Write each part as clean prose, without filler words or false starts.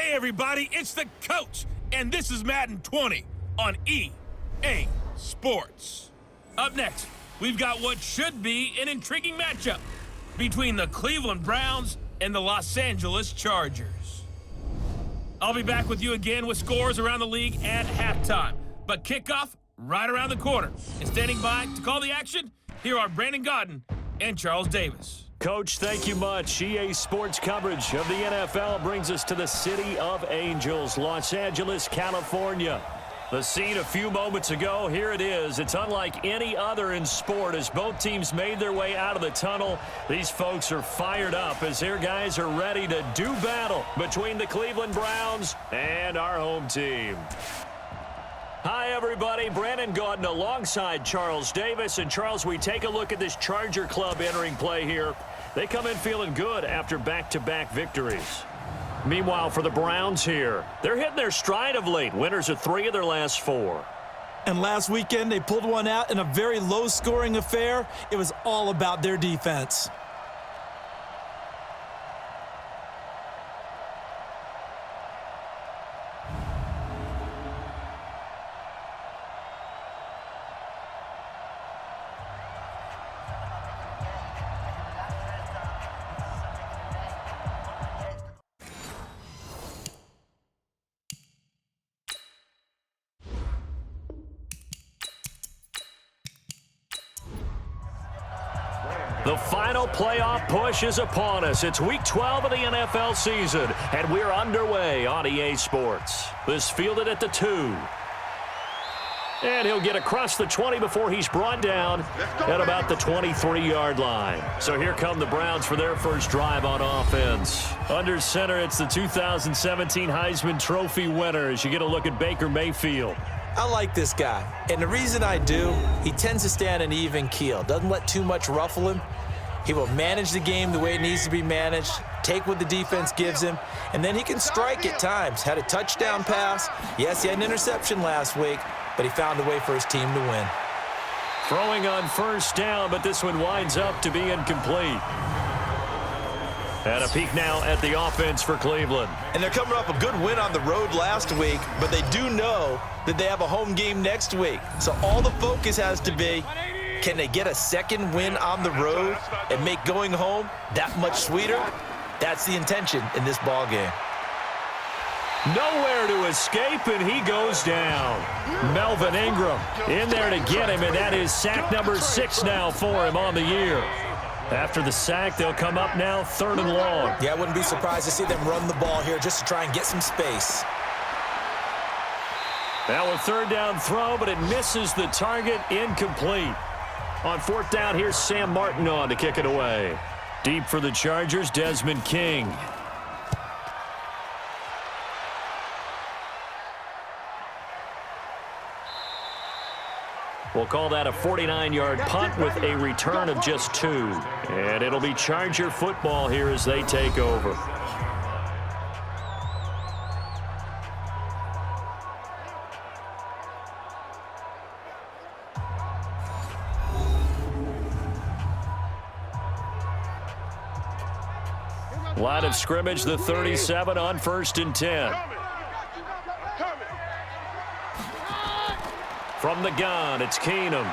Hey everybody, it's the coach, and this is Madden 20 on EA Sports. Up next, we've got what should be an intriguing matchup between the Cleveland Browns and the Los Angeles Chargers. I'll be back with you again with scores around the league at halftime, but kickoff right around the corner. And standing by to call the action, here are Brandon Godden and Charles Davis. Coach, thank you much. EA Sports coverage of the NFL brings us to the City of Angels, Los Angeles, California. The scene a few moments ago, here it is. It's unlike any other in sport as both teams made their way out of the tunnel. These folks are fired up as their guys are ready to do battle between the Cleveland Browns and our home team. Hi, everybody. Brandon Godden alongside Charles Davis. And, Charles, we take a look at this Charger club entering play here. They come in feeling good after back-to-back victories. Meanwhile, for the Browns here, they're hitting their stride of late. Winners of 3 of their last 4. And last weekend, they pulled one out in a very low-scoring affair. It was all about their defense. The final playoff push is upon us. It's Week 12 of the NFL season, and we're underway on EA Sports. This fielded at the 2. And he'll get across the 20 before he's brought down at about the 23-yard line. So here come the Browns for their first drive on offense. Under center, it's the 2017 Heisman Trophy winner as you get a look at Baker Mayfield. I like this guy, and the reason I do, he tends to stay on an even keel. Doesn't let too much ruffle him. He will manage the game the way it needs to be managed, take what the defense gives him, and then he can strike at times. Had a touchdown pass. Yes, he had an interception last week, but he found a way for his team to win. Throwing on first down, but this one winds up to be incomplete. And a peek now at the offense for Cleveland. And they're coming off a good win on the road last week, but they do know that they have a home game next week. So all the focus has to be, can they get a second win on the road and make going home that much sweeter? That's the intention in this ball game. Nowhere to escape, and he goes down. Melvin Ingram in there to get him, and that is sack number 6 now for him on the year. After the sack, they'll come up now 3rd and long. Yeah, I wouldn't be surprised to see them run the ball here just to try and get some space. Now a 3rd down throw, but it misses the target, incomplete. On 4th down, here's Sam Martin on to kick it away. Deep for the Chargers, Desmond King. We'll call that a 49-yard punt with a return of just 2. And it'll be Charger football here as they take over. Line of scrimmage, the 37 on 1st and 10. From the gun, it's Keenum.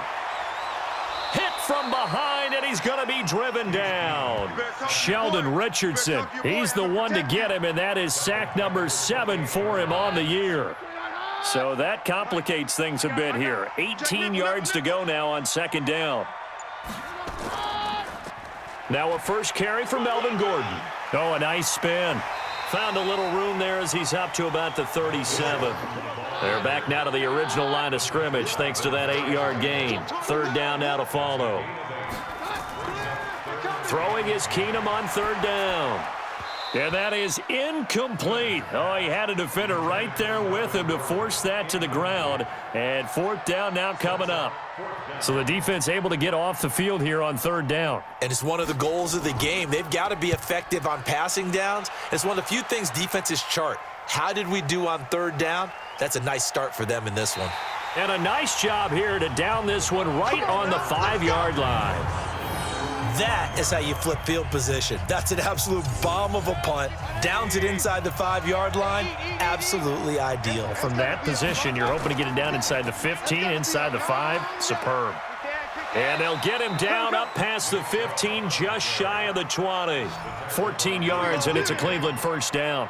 Hit from behind, and he's going to be driven down. Sheldon Richardson, he's the one to get him, and that is sack number 7 for him on the year. So that complicates things a bit here. 18 yards to go now on 2nd down. Now a first carry for Melvin Gordon. Oh, a nice spin. Found a little room there as he's up to about the 37. They're back now to the original line of scrimmage thanks to that 8-yard gain. 3rd down now to follow. Throwing is Keenum on 3rd down. And that is incomplete. Oh, he had a defender right there with him to force that to the ground. And 4th down now coming up. So the defense able to get off the field here on 3rd down. And it's one of the goals of the game. They've got to be effective on passing downs. It's one of the few things defenses chart. How did we do on 3rd down? That's a nice start for them in this one. And a nice job here to down this one right on the 5-yard line. That is how you flip field position. That's an absolute bomb of a punt. Downs it inside the 5-yard line. Absolutely ideal. From that position, you're hoping to get it down inside the 15, inside the 5. Superb. And they'll get him down up past the 15, just shy of the 20. 14 yards, and it's a Cleveland first down.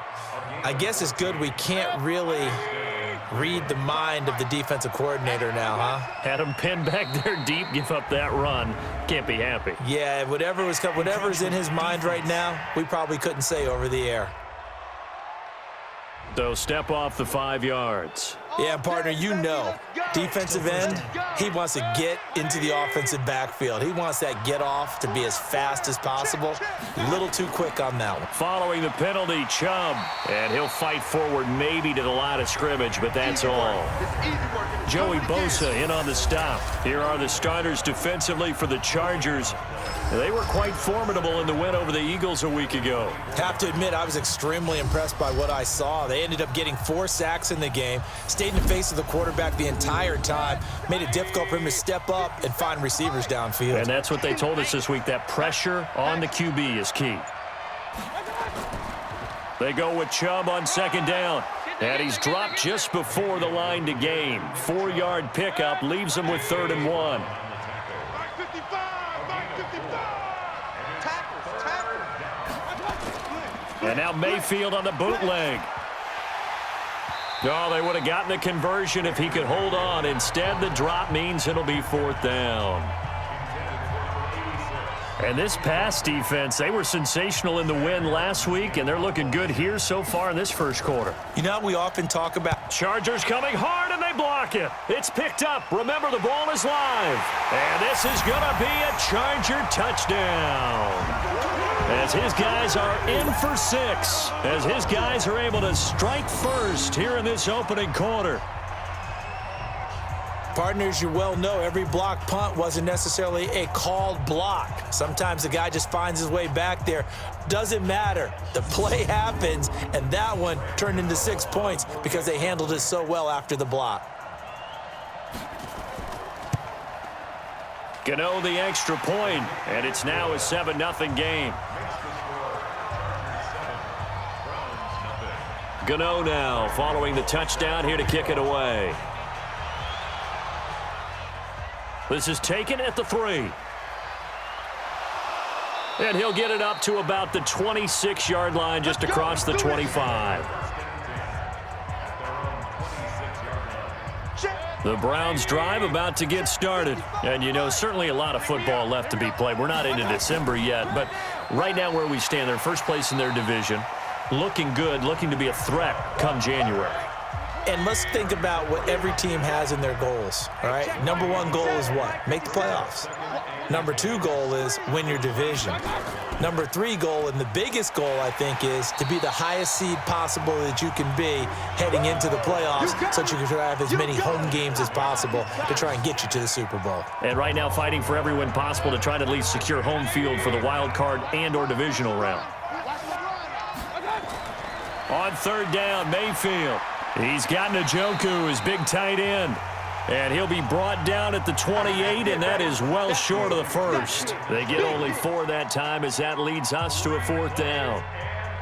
I guess it's good we can't really read the mind of the defensive coordinator now, huh? Had him pinned back there deep, give up that run. Can't be happy. Yeah, whatever's in his mind right now, we probably couldn't say over the air. So step off the 5 yards. Yeah, partner, you know, defensive end, he wants to get into the offensive backfield. He wants that get off to be as fast as possible. A little too quick on that one. Following the penalty, Chubb. And he'll fight forward maybe to the line of scrimmage, but that's all. Joey Bosa in on the stop. Here are the starters defensively for the Chargers. They were quite formidable in the win over the Eagles a week ago. Have to admit, I was extremely impressed by what I saw. They ended up getting 4 sacks in the game, stayed in the face of the quarterback the entire time, made it difficult for him to step up and find receivers downfield. And that's what they told us this week, that pressure on the QB is key. They go with Chubb on second down. And he's dropped just before the line to gain. 4-yard pickup leaves him with 3rd and 1. And now Mayfield on the bootleg. Oh, they would have gotten the conversion if he could hold on. Instead, the drop means it'll be 4th down. And this pass defense, they were sensational in the win last week, and they're looking good here so far in this first quarter. You know, we often talk about Chargers coming hard, and they block it. It's picked up. Remember, the ball is live. And this is going to be a Charger touchdown. As his guys are in for 6. As his guys are able to strike first here in this opening quarter. Partners, you well know every block punt wasn't necessarily a called block. Sometimes the guy just finds his way back there. Doesn't matter. The play happens, and that one turned into 6 points because they handled it so well after the block. Gano the extra point, and it's now a 7-0 game. Gano now following the touchdown here to kick it away. This is taken at the 3. And he'll get it up to about the 26-yard line just across the 25. The Browns drive about to get started. And, you know, certainly a lot of football left to be played. We're not into December yet, but right now where we stand, they're first place in their division. Looking good, looking to be a threat come January. And let's think about what every team has in their goals, all right? Number 1 goal is what? Make the playoffs. Number 2 goal is win your division. Number 3 goal, and the biggest goal, I think, is to be the highest seed possible that you can be heading into the playoffs so that you can have as many home games as possible to try and get you to the Super Bowl. And right now fighting for every win possible to try to at least secure home field for the wild card and or divisional round. On 3rd down, Mayfield. He's got Njoku, his big tight end. And he'll be brought down at the 28, and that is well short of the first. They get only 4 that time as that leads us to a 4th down.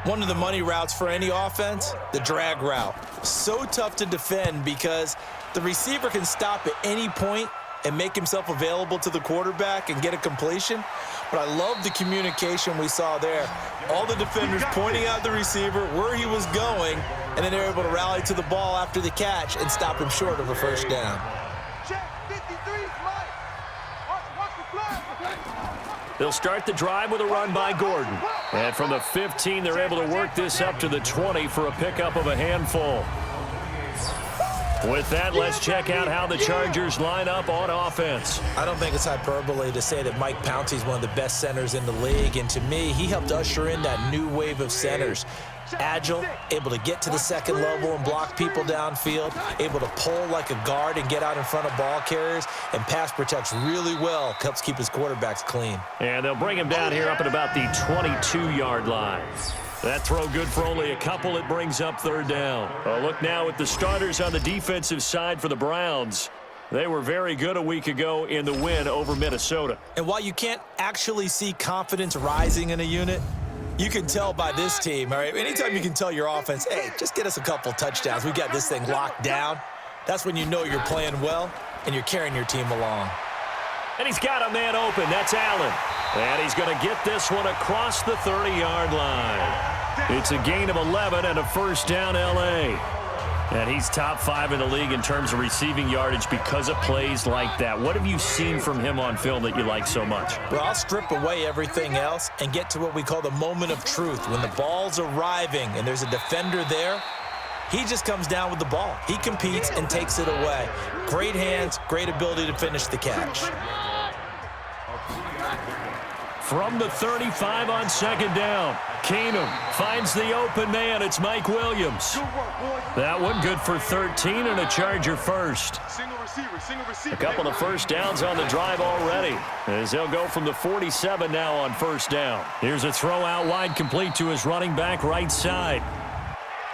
One of the money routes for any offense, the drag route. So tough to defend because the receiver can stop at any point and make himself available to the quarterback and get a completion. But I love the communication we saw there. All the defenders pointing out the receiver, where he was going, and then they were able to rally to the ball after the catch and stop him short of a 1st down. They'll start the drive with a run by Gordon. And from the 15, they're able to work this up to the 20 for a pickup of a handful. With that, let's check out how the Chargers line up on offense. I don't think it's hyperbole to say that Mike Pouncey is one of the best centers in the league. And to me, he helped usher in that new wave of centers. Agile, able to get to the 2nd level and block people downfield, able to pull like a guard and get out in front of ball carriers, and pass protects really well, helps keep his quarterbacks clean. And they'll bring him down here up at about the 22-yard line. That throw good for only a couple. It brings up 3rd down. A look now at the starters on the defensive side for the Browns. They were very good a week ago in the win over Minnesota. And while you can't actually see confidence rising in a unit, you can tell by this team, all right? Anytime you can tell your offense, hey, just get us a couple touchdowns. We got this thing locked down. That's when you know you're playing well and you're carrying your team along. And he's got a man open. That's Allen. And he's going to get this one across the 30-yard line. It's a gain of 11 and a first down, L.A. And he's top 5 in the league in terms of receiving yardage because of plays like that. What have you seen from him on film that you like so much? Well, I'll strip away everything else and get to what we call the moment of truth. When the ball's arriving and there's a defender there, he just comes down with the ball. He competes and takes it away. Great hands, great ability to finish the catch. From the 35 on second down, Keenum finds the open man. It's Mike Williams. That one good for 13 and a Charger first. A couple of first downs on the drive already, as they'll go from the 47 now on first down. Here's a throw out wide, complete to his running back right side.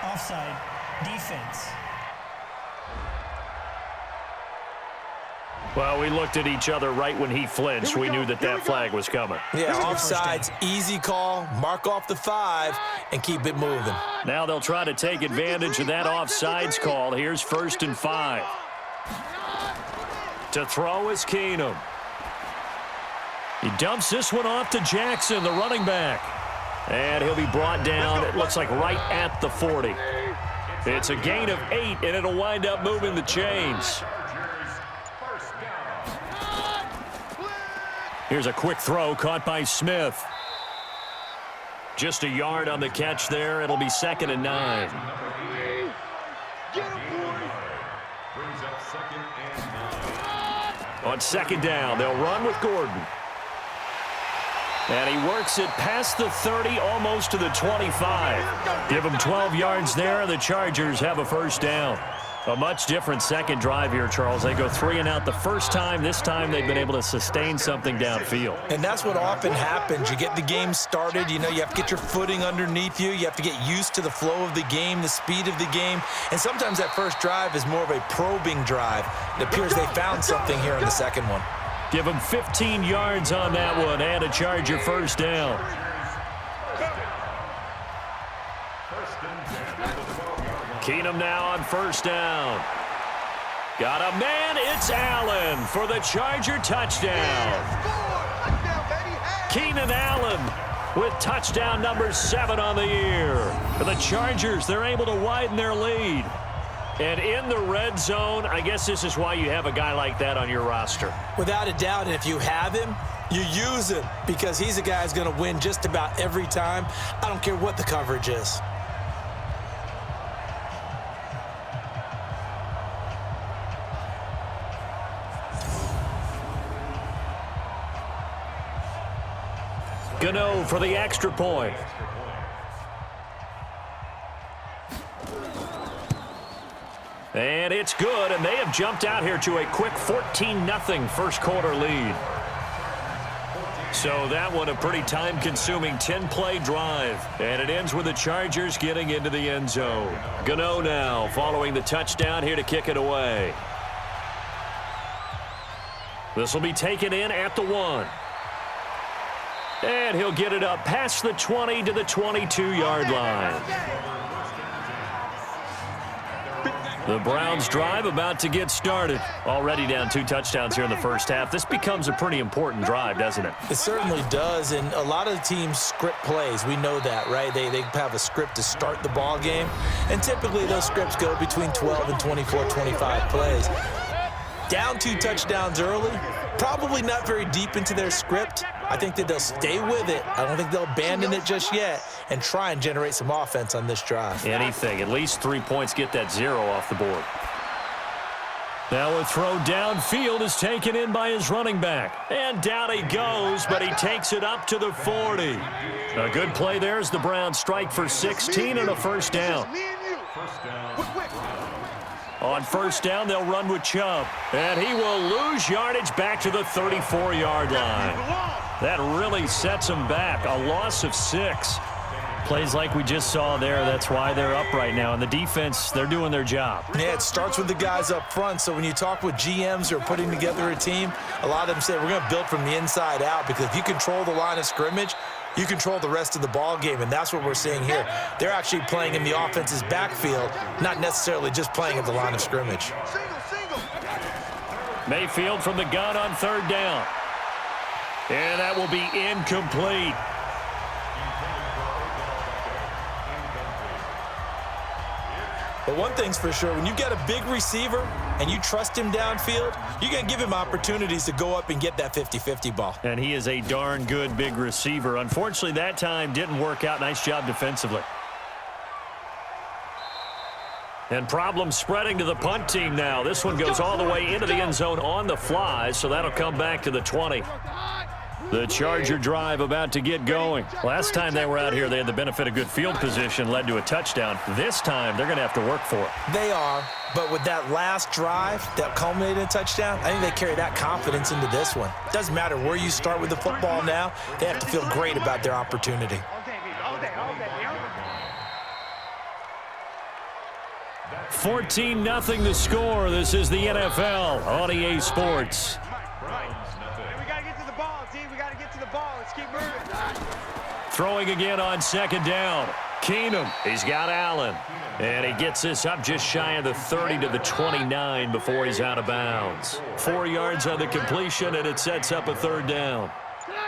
Offside, defense. Well, we looked at each other right when he flinched. We knew that that flag was coming. Yeah, offsides, easy call, mark off the 5, and keep it moving. Now they'll try to take advantage of that offsides call. Here's 1st and 5. To throw is Keenum. He dumps this one off to Jackson, the running back. And he'll be brought down, it looks like right at the 40. It's a gain of 8, and it'll wind up moving the chains. Here's a quick throw caught by Smith. Just a yard on the catch there. It'll be 2nd and 9. On second down, they'll run with Gordon. And he works it past the 30, almost to the 25. Give him 12 yards there, and the Chargers have a first down. A much different second drive here, Charles. They go 3 and out the first time. This time they've been able to sustain something downfield. And that's what often happens. You get the game started. You know, you have to get your footing underneath you. You have to get used to the flow of the game, the speed of the game. And sometimes that first drive is more of a probing drive. It appears they found something here in the second one. Give them 15 yards on that one and a Charger first down. Keenum now on first down. Got a man, it's Allen for the Charger touchdown. Keenan Allen with touchdown number 7 on the year. For the Chargers, they're able to widen their lead. And in the red zone, I guess this is why you have a guy like that on your roster. Without a doubt, and if you have him, you use him because he's a guy who's going to win just about every time. I don't care what the coverage is. Gano for the extra point. And it's good, and they have jumped out here to a quick 14-0 first quarter lead. So that one a pretty time-consuming 10-play drive. And it ends with the Chargers getting into the end zone. Gano now following the touchdown here to kick it away. This will be taken in at the 1. And he'll get it up past the 20 to the 22-yard line. The Browns drive about to get started. Already down 2 touchdowns here in the first half. This becomes a pretty important drive, doesn't it? It certainly does, and a lot of teams script plays. We know that, right? They have a script to start the ball game, and typically those scripts go between 12 and 24, 25 plays. Down 2 touchdowns early, probably not very deep into their script. I think that they'll stay with it. I don't think they'll abandon it just yet and try and generate some offense on this drive. Anything. At least 3 points, get that 0 off the board. Now a throw downfield is taken in by his running back. And down he goes, but he takes it up to the 40. A good play there as the Browns strike for 16 and a first down. On first down, they'll run with Chubb. And he will lose yardage back to the 34-yard line. That really sets him back. A loss of 6. Plays like we just saw there, that's why they're up right now. And the defense, they're doing their job. Yeah, it starts with the guys up front. So when you talk with GMs who are putting together a team, a lot of them say we're going to build from the inside out, because if you control the line of scrimmage, you control the rest of the ball game, and that's what we're seeing here. They're actually playing in the offense's backfield, not necessarily just playing at the line of scrimmage. Mayfield from the gun on 3rd down. And that will be incomplete. But one thing's for sure, when you've got a big receiver and you trust him downfield, you're going to give him opportunities to go up and get that 50-50 ball. And he is a darn good big receiver. Unfortunately, that time didn't work out. Nice job defensively. And problems spreading to the punt team now. This one goes all the way into the end zone on the fly, so that'll come back to the 20. The Charger drive about to get going. Last time they were out here, they had the benefit of good field position, led to a touchdown. This time, they're going to have to work for it. They are, but with that last drive that culminated in a touchdown, I think they carry that confidence into this one. Doesn't matter where you start with the football now, they have to feel great about their opportunity. 14-0 the score. This is the NFL on EA Sports. We got to get to the ball, D. We got to get to the ball. Let's keep moving. Throwing again on 2nd down. Keenum, he's got Allen. And he gets this up just shy of the 30 to the 29 before he's out of bounds. 4 yards on the completion, and it sets up a 3rd down.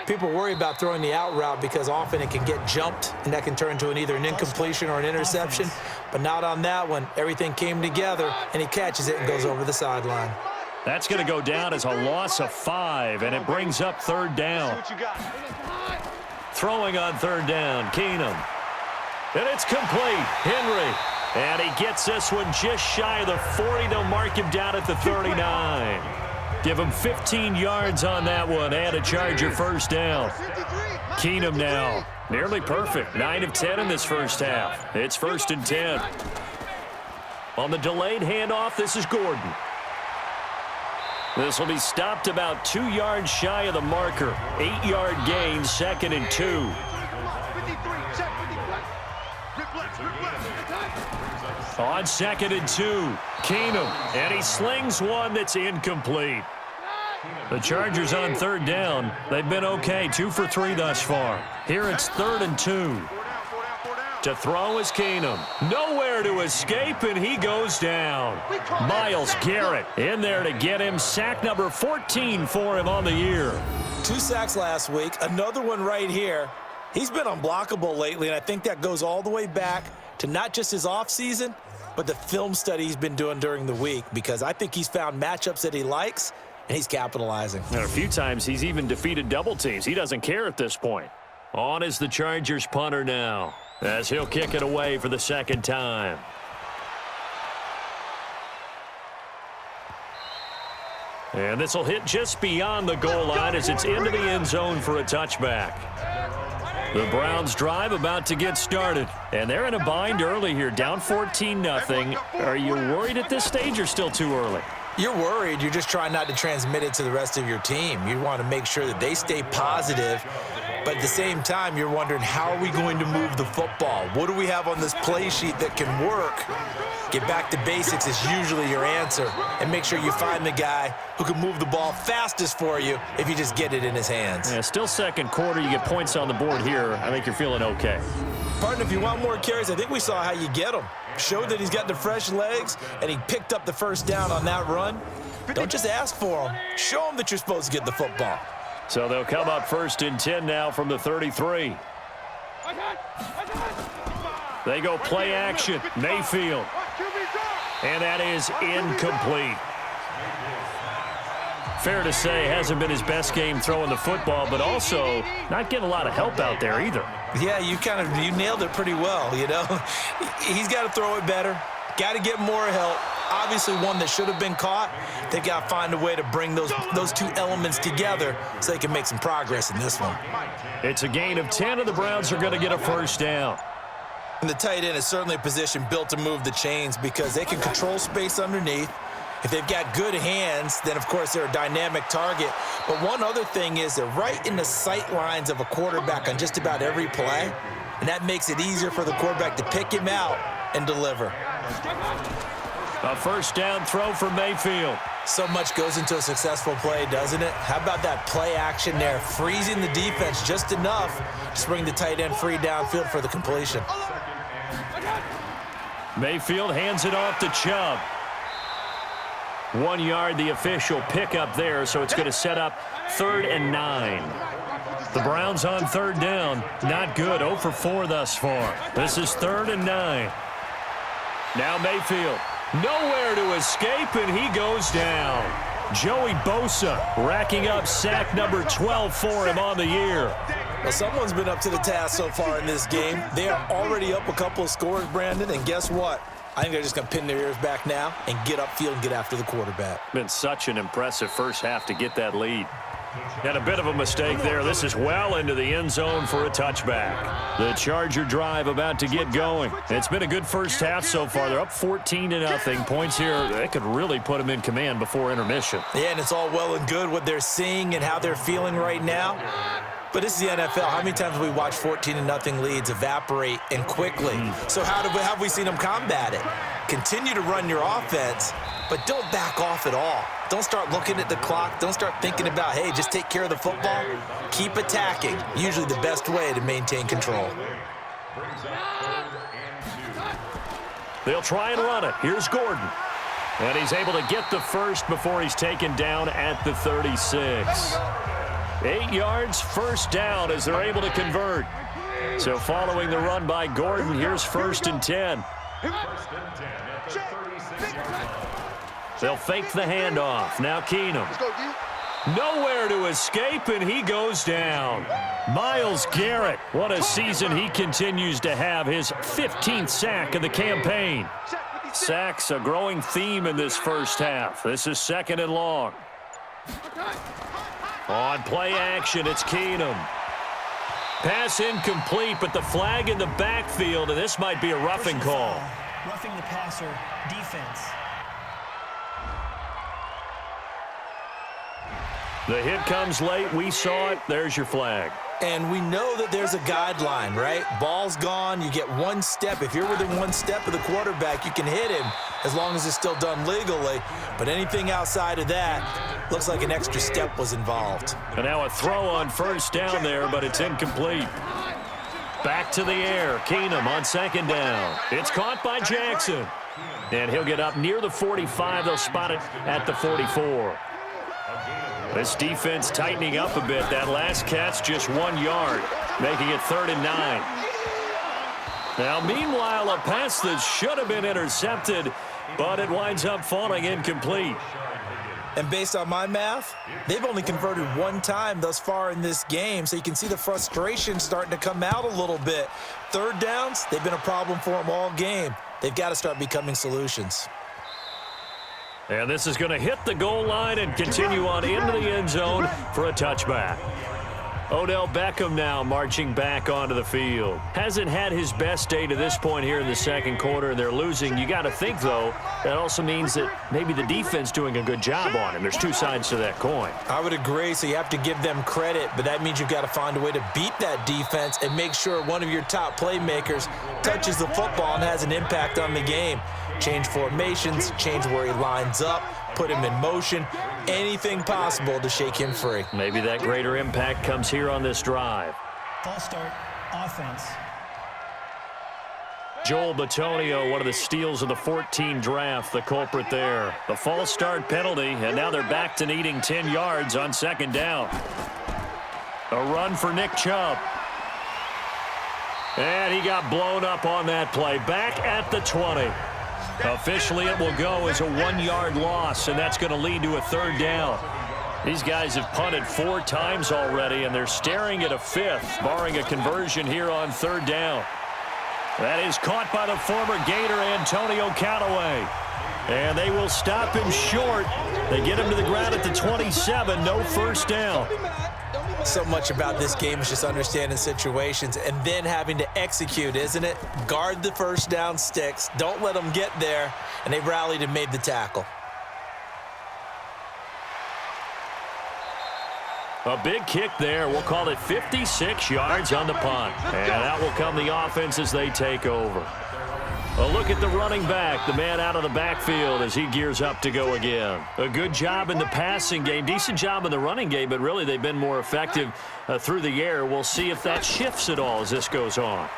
People worry about throwing the out route because often it can get jumped, and that can turn into either an incompletion or an interception. But not on that one. Everything came together, and he catches it and goes over the sideline. That's going to go down as a loss of 5, and it brings up 3rd down. Throwing on 3rd down, Keenum. And it's complete. Henry. And he gets this one just shy of the 40. They'll mark him down at the 39. Give him 15 yards on that one and a Charger 1st down. Keenum now, nearly perfect. 9 of 10 in this first half. It's 1st and 10. On the delayed handoff, this is Gordon. This will be stopped about 2 yards shy of the marker. 8-yard gain, 2nd and 2. On 2nd and 2, Keenum, and he slings one that's incomplete. The Chargers on 3rd down. They've been okay, 2 for 3 thus far. Here it's 3rd and 2. To throw is Keenum. Nowhere to escape, and he goes down. Myles Garrett in there to get him. Sack number 14 for him on the year. 2 sacks last week, another one right here. He's been unblockable lately, and I think that goes all the way back to not just his offseason, but the film study he's been doing during the week, because I think he's found matchups that he likes, and he's capitalizing. And a few times he's even defeated double teams. He doesn't care at this point. On is the Chargers punter now, as he'll kick it away for the 2nd time. And this will hit just beyond the goal line as it's into the end zone for a touchback. The Browns drive about to get started, and they're in a bind early here, down 14-0. Are you worried at this stage or still too early? You're worried. You're just trying not to transmit it to the rest of your team. You want to make sure that they stay positive, but at the same time, you're wondering, how are we going to move the football? What do we have on this play sheet that can work? Get back to basics is usually your answer, and make sure you find the guy who can move the ball fastest for you if you just get it in his hands. Yeah, still 2nd quarter. You get points on the board here. I think you're feeling okay. Partner, if you want more carries, I think we saw how you get them. Showed that he's got the fresh legs, and he picked up the 1st down on that run. Don't just ask for them. Show them that you're supposed to get the football. So they'll come up 1st and 10 now from the 33. They go play action. Mayfield. And that is incomplete. Fair to say, hasn't been his best game throwing the football, but also not getting a lot of help out there either. Yeah, you nailed it pretty well, you know. He's got to throw it better. Got to get more help. Obviously one that should have been caught. They've got to find a way to bring those 2 elements together so they can make some progress in this one. It's a gain of 10, and the Browns are going to get a 1st down. And the tight end is certainly a position built to move the chains because they can control space underneath. If they've got good hands, then, of course, they're a dynamic target. But one other thing is they're right in the sight lines of a quarterback on just about every play. and that makes it easier for the quarterback to pick him out and deliver. A first down throw for Mayfield. So much goes into a successful play, doesn't it? How about that play action there, freezing the defense just enough to bring the tight end free downfield for the completion. Mayfield hands it off to Chubb. 1 yard, the official pickup there, so it's going to set up 3rd and 9. The Browns on 3rd down. Not good. 0 for 4 thus far. This is 3rd and 9. Now Mayfield. Nowhere to escape, and he goes down. Joey Bosa racking up sack number 12 for him on the year. Well, someone's been up to the task so far in this game. They are already up a couple of scores, Brandon, and guess what? I think they're just going to pin their ears back now and get upfield and get after the quarterback. Been such an impressive first half to get that lead. And a bit of a mistake there. This is well into the end zone for a touchback. The Charger drive about to get going. It's been a good first half so far. They're up 14-0. Points here, they could really put them in command before intermission. Yeah, and it's all well and good what they're seeing and how they're feeling right now. But this is the NFL. How many times have we watched 14-0 leads evaporate and quickly? So how have we seen them combat it? Continue to run your offense, but don't back off at all. Don't start looking at the clock. Don't start thinking about, hey, just take care of the football. Keep attacking. Usually the best way to maintain control. They'll try and run it. Here's Gordon. And he's able to get the first before he's taken down at the 36. 8 yards, first down as they're able to convert. So following the run by Gordon, here's 1st and 10. They'll fake the handoff. Now Keenum. Nowhere to escape, and he goes down. Myles Garrett, what a season he continues to have. His 15th sack of the campaign. Sacks a growing theme in this first half. This is 2nd and long. On play action, it's Keenum. Pass incomplete, but the flag in the backfield, and this might be a roughing call. Roughing the passer, defense. The hit comes late. We saw it. There's your flag. And we know that there's a guideline, right? Ball's gone. You get 1 step. If you're within 1 step of the quarterback, you can hit him as long as it's still done legally. But anything outside of that looks like an extra step was involved. And now a throw on first down there, but it's incomplete. Back to the air. Keenum on 2nd down. It's caught by Jackson. And he'll get up near the 45. They'll spot it at the 44. This defense tightening up a bit. That last catch just 1 yard, making it 3rd and 9. Now, meanwhile, a pass that should have been intercepted, but it winds up falling incomplete. And based on my math, they've only converted 1 time thus far in this game, so you can see the frustration starting to come out a little bit. 3rd downs, they've been a problem for them all game. They've got to start becoming solutions. And this is going to hit the goal line and continue on into the end zone for a touchback. Odell Beckham now marching back onto the field. Hasn't had his best day to this point here in the 2nd quarter, and they're losing. You got to think, though, that also means that maybe the defense doing a good job on him. There's 2 sides to that coin. I would agree, so you have to give them credit, but that means you've got to find a way to beat that defense and make sure one of your top playmakers touches the football and has an impact on the game. Change formations, change where he lines up, put him in motion, anything possible to shake him free. Maybe that greater impact comes here on this drive. False start, offense. Joel Bitonio, one of the steals of the 14 draft, the culprit there. The false start penalty, and now they're back to needing 10 yards on 2nd down. A run for Nick Chubb. And he got blown up on that play. Back at the 20. Officially, it will go as a 1-yard loss, and that's going to lead to a 3rd down. These guys have punted 4 times already, and they're staring at a 5th, barring a conversion here on 3rd down. That is caught by the former Gator, Antonio Callaway. And they will stop him short. They get him to the ground at the 27, no first down. So much about this game is just understanding situations and then having to execute, isn't it? Guard the first down sticks. Don't let them get there. And they rallied and made the tackle. A big kick there. We'll call it 56 yards on the punt. And out will come the offense as they take over. A look at the running back, the man out of the backfield as he gears up to go again. A good job in the passing game, decent job in the running game, but really they've been more effective through the air. We'll see if that shifts at all as this goes on.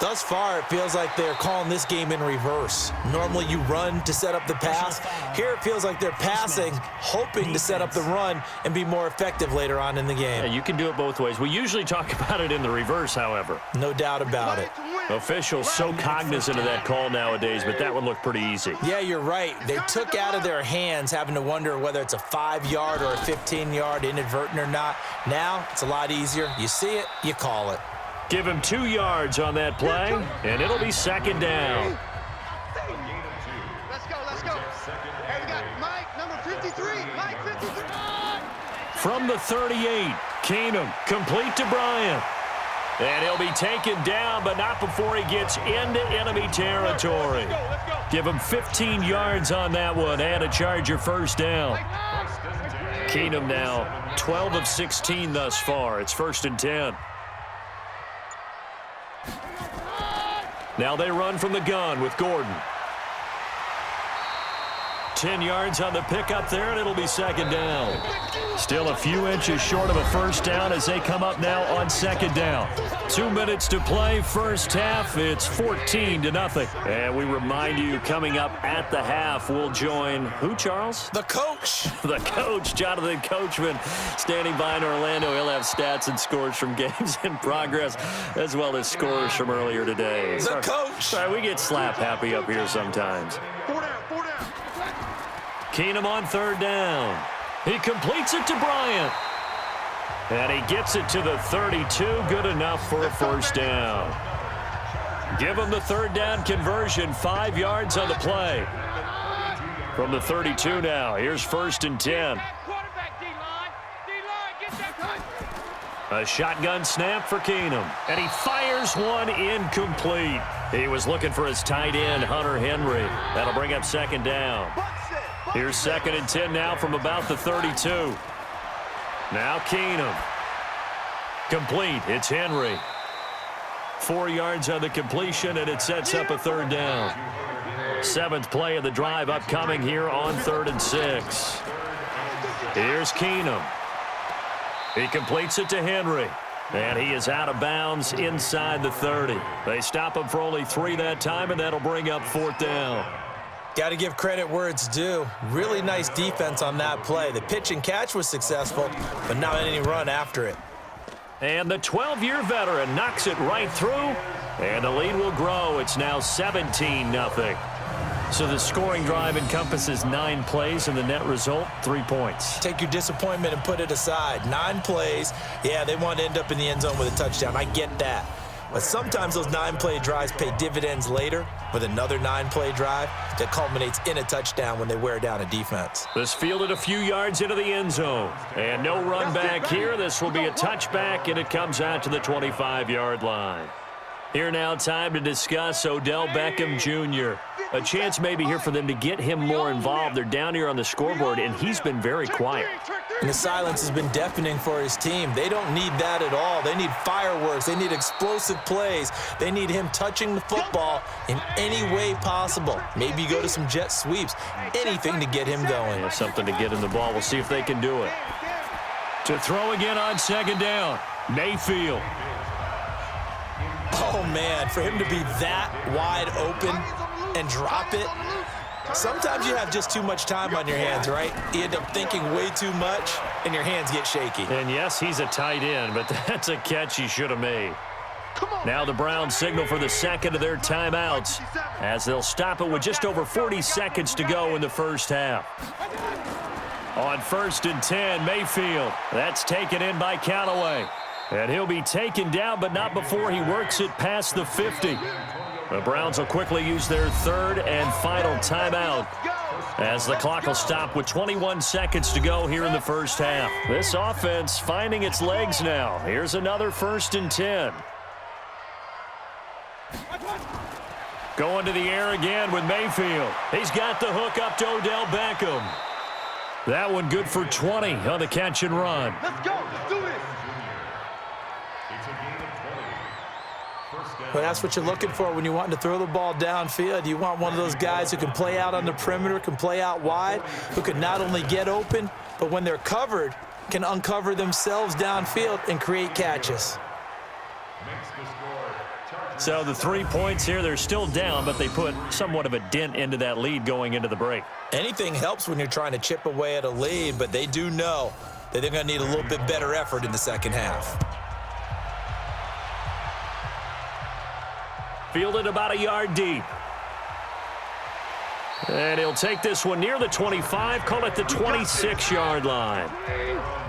Thus far, it feels like they're calling this game in reverse. Normally you run to set up the pass. Here it feels like they're passing, hoping to set up the run and be more effective later on in the game. Yeah, you can do it both ways. We usually talk about it in the reverse, however. No doubt about it. Officials so cognizant of that call nowadays, but that one looked pretty easy. Yeah, you're right. They took out of their hands having to wonder whether it's a 5-yard or a 15-yard inadvertent or not. Now it's a lot easier. You see it, you call it. Give him 2 yards on that play, and it'll be second down. Let's go. Hey, we got Mike, number 53. Mike, 53. From the 38, Keenum, complete to Bryant. And he'll be taken down, but not before he gets into enemy territory. Let's go. Give him 15 yards on that one and a Charger first down. Keenum now 12 of 16 thus far. It's 1st and 10. Now they run from the gun with Gordon. 10 yards on the pickup there, and it'll be second down. Still a few inches short of a first down as they come up now on second down. 2 minutes to play, first half. It's 14-0. And we remind you, coming up at the half, we'll join who, Charles? The coach. The coach, Jonathan Coachman, standing by in Orlando. He'll have stats and scores from games in progress, as well as scores from earlier today. The coach. Sorry, we get slap happy up here sometimes. 4 down. Keenum on third down. He completes it to Bryant. And he gets it to the 32. Good enough for a first down. Give him the third down conversion. 5 yards on the play. From the 32 now. Here's 1st and 10. A shotgun snap for Keenum. And he fires one incomplete. He was looking for his tight end, Hunter Henry. That'll bring up second down. Here's 2nd and 10 now from about the 32. Now Keenum. Complete. It's Henry. 4 yards on the completion, and it sets up a third down. 7th play of the drive upcoming here on 3rd and 6. Here's Keenum. He completes it to Henry. And he is out of bounds inside the 30. They stop him for only 3 that time, and that'll bring up 4th down. Got to give credit where it's due. Really nice defense on that play. The pitch and catch was successful, but not any run after it. And the 12-year veteran knocks it right through, and the lead will grow. It's now 17-0. So the scoring drive encompasses 9 plays, and the net result, 3 points. Take your disappointment and put it aside. 9 plays. Yeah, they want to end up in the end zone with a touchdown. I get that. But sometimes those 9-play drives pay dividends later with another 9-play drive that culminates in a touchdown when they wear down a defense. This fielded a few yards into the end zone. And no run back here. This will be a touchback, and it comes out to the 25-yard line. Here now, time to discuss Odell Beckham Jr. A chance maybe here for them to get him more involved. They're down here on the scoreboard, and he's been very quiet. And the silence has been deafening for his team. They don't need that at all. They need fireworks. They need explosive plays. They need him touching the football in any way possible. Maybe go to some jet sweeps. Anything to get him going. Yeah, something to get him the ball. We'll see if they can do it. To throw again on second down, Mayfield. Oh, man, for him to be that wide open and drop it. Sometimes you have just too much time on your hands, right? You end up thinking way too much, and your hands get shaky. And yes, he's a tight end, but that's a catch he should have made. Now the Browns signal for the second of their timeouts as they'll stop it with just over 40 seconds to go in the first half. On 1st and 10, Mayfield. That's taken in by Callaway. And he'll be taken down, but not before he works it past the 50. The Browns will quickly use their 3rd and final timeout as the clock will stop with 21 seconds to go here in the first half. This offense finding its legs now. Here's another 1st and 10. Going to the air again with Mayfield. He's got the hook up to Odell Beckham. That one good for 20 on the catch and run. Let's go. Let's do this. Well, that's what you're looking for when you want to throw the ball downfield. You want one of those guys who can play out on the perimeter, can play out wide, who can not only get open, but when they're covered, can uncover themselves downfield and create catches. So the 3 points here, they're still down, but they put somewhat of a dent into that lead going into the break. Anything helps when you're trying to chip away at a lead, but they do know that they're going to need a little bit better effort in the second half. Fielded about a yard deep. And he'll take this one near the 25, call it the 26-yard line.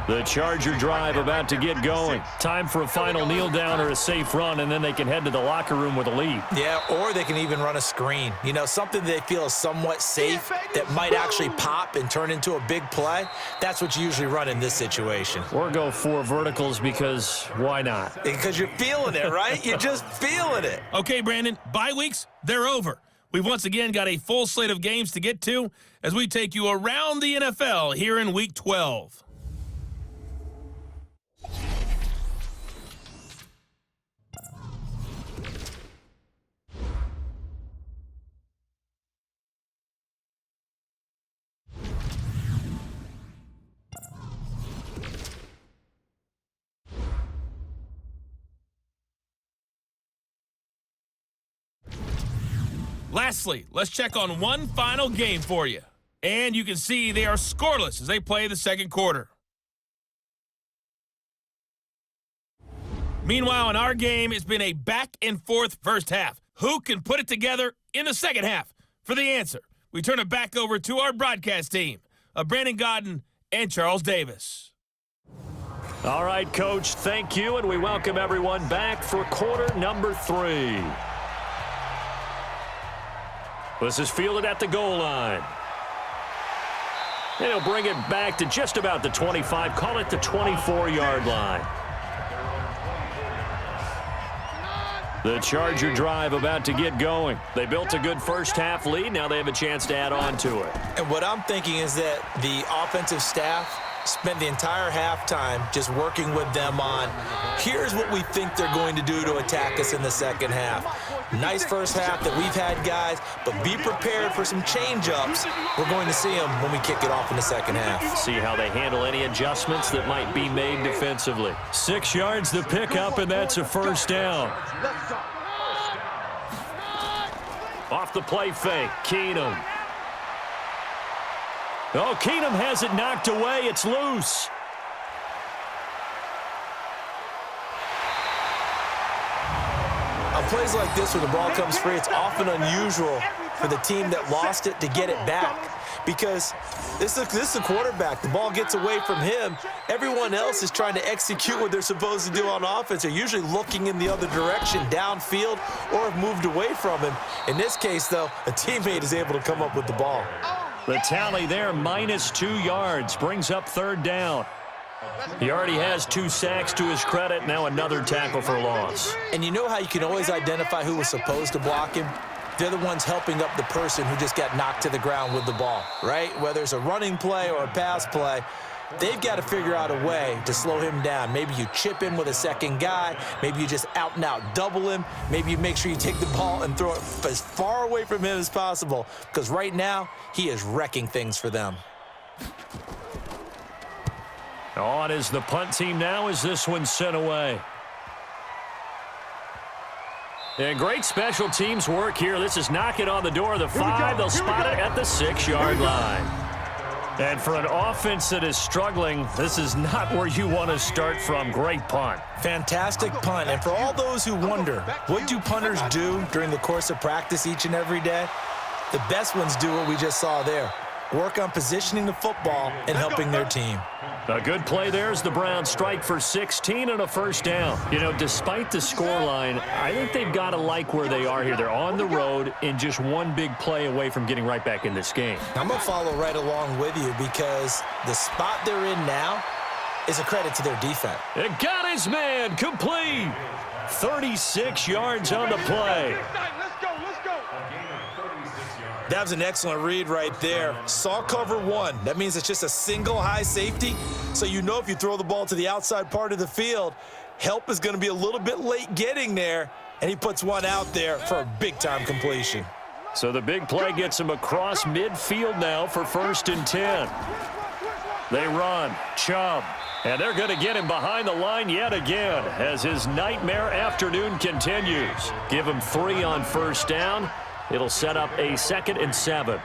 The Charger drive about to get going. Time for a final kneel down or a safe run, and then they can head to the locker room with a lead. Yeah, or they can even run a screen. You know, something they feel is somewhat safe that might actually pop and turn into a big play. That's what you usually run in this situation. Or go 4 verticals because why not? Because you're feeling it, right? You're just feeling it. Okay, Brandon, bye weeks, they're over. We've once again got a full slate of games to get to as we take you around the NFL here in Week 12. Lastly, let's check on one final game for you. And you can see they are scoreless as they play the second quarter. Meanwhile, in our game, it's been a back-and-forth first half. Who can put it together in the second half? For the answer, we turn it back over to our broadcast team of Brandon Godden and Charles Davis. All right, Coach, thank you, and we welcome everyone back for quarter number 3. This is fielded at the goal line. And he'll bring it back to just about the 25, call it the 24-yard line. The Charger drive about to get going. They built a good first-half lead. Now they have a chance to add on to it. And what I'm thinking is that the offensive staff spent the entire halftime just working with them on, here's what we think they're going to do to attack us in the second half. Nice first half that we've had, guys, but be prepared for some change-ups. We're going to see them when we kick it off in the second half. See how they handle any adjustments that might be made defensively. 6 yards to pick up, and that's a first down. Off the play fake, Keenum. Oh, Keenum has it knocked away. It's loose. On plays like this where the ball comes free, it's often unusual for the team that lost it to get it back because this is the quarterback. The ball gets away from him. Everyone else is trying to execute what they're supposed to do on offense. They're usually looking in the other direction, downfield, or have moved away from him. In this case, though, a teammate is able to come up with the ball. The tally there, minus 2 yards, brings up third down. He already has 2 sacks to his credit, now another tackle for loss. And you know how you can always identify who was supposed to block him? They're the ones helping up the person who just got knocked to the ground with the ball, right? Whether it's a running play or a pass play, they've got to figure out a way to slow him down. Maybe you chip him with a second guy. Maybe you just out and out double him. Maybe you make sure you take the ball and throw it as far away from him as possible because right now he is wrecking things for them. On is the punt team now as this one's sent away. And great special teams work here. This is knocking on the door of the 5. They'll spot it at the 6-yard line. And for an offense that is struggling, this is not where you want to start from. Great punt. Fantastic punt. And for all those who wonder, what do punters do during the course of practice each and every day? The best ones do what we just saw there. Work on positioning the football and helping their team. A good play there as the Browns strike for 16 and a first down. You know, despite the scoreline, I think they've got to like where they are here. They're on the road and just one big play away from getting right back in this game. I'm going to follow right along with you because the spot they're in now is a credit to their defense. It got his man complete. 36 yards on the play. That was an excellent read right there. Saw cover one. That means it's just a single high safety. So you know if you throw the ball to the outside part of the field, help is going to be a little bit late getting there, and he puts one out there for a big-time completion. So the big play gets him across midfield now for 1st and 10. They run. Chubb. And they're going to get him behind the line yet again as his nightmare afternoon continues. Give him 3 on 1st down. It'll set up a 2nd and 7.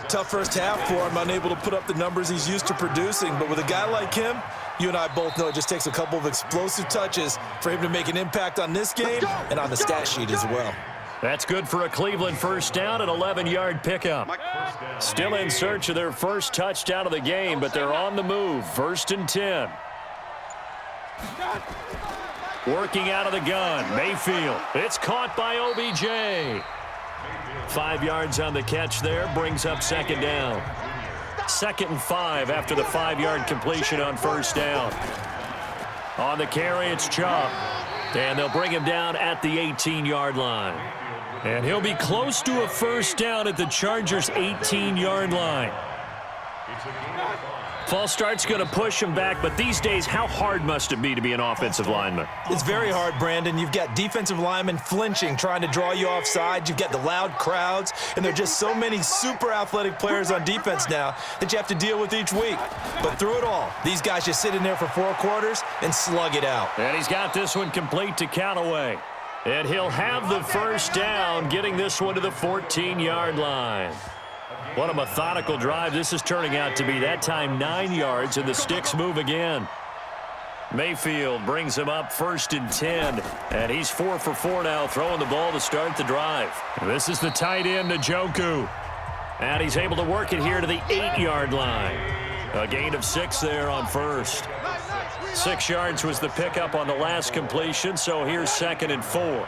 Tough first half for him, unable to put up the numbers he's used to producing. But with a guy like him, you and I both know it just takes a couple of explosive touches for him to make an impact on this game and on the stat sheet as well. That's good for a Cleveland 1st down, an 11-yard pickup. Still in search of their first touchdown of the game, but they're on the move. 1st and 10. Working out of the gun, Mayfield. It's caught by OBJ. 5 yards on the catch there, brings up 2nd down. 2nd and 5 after the 5-yard completion on 1st down. On the carry, it's Chubb. And they'll bring him down at the 18-yard line. And he'll be close to a 1st down at the Chargers' 18-yard line. False start's going to push him back, but these days, how hard must it be to be an offensive lineman? It's very hard, Brandon. You've got defensive linemen flinching, trying to draw you offside. You've got the loud crowds, and there are just so many super athletic players on defense now that you have to deal with each week. But through it all, these guys just sit in there for 4 quarters and slug it out. And he's got this one complete to Callaway. And he'll have the 1st down, getting this one to the 14-yard line. What a methodical drive this is turning out to be. That time 9 yards, and the sticks move again. Mayfield brings him up 1st and 10, and he's 4 for 4 now, throwing the ball to start the drive. This is the tight end, Njoku. And he's able to work it here to the 8-yard line. A gain of 6 there on 1st. 6 yards was the pickup on the last completion, so here's 2nd and 4.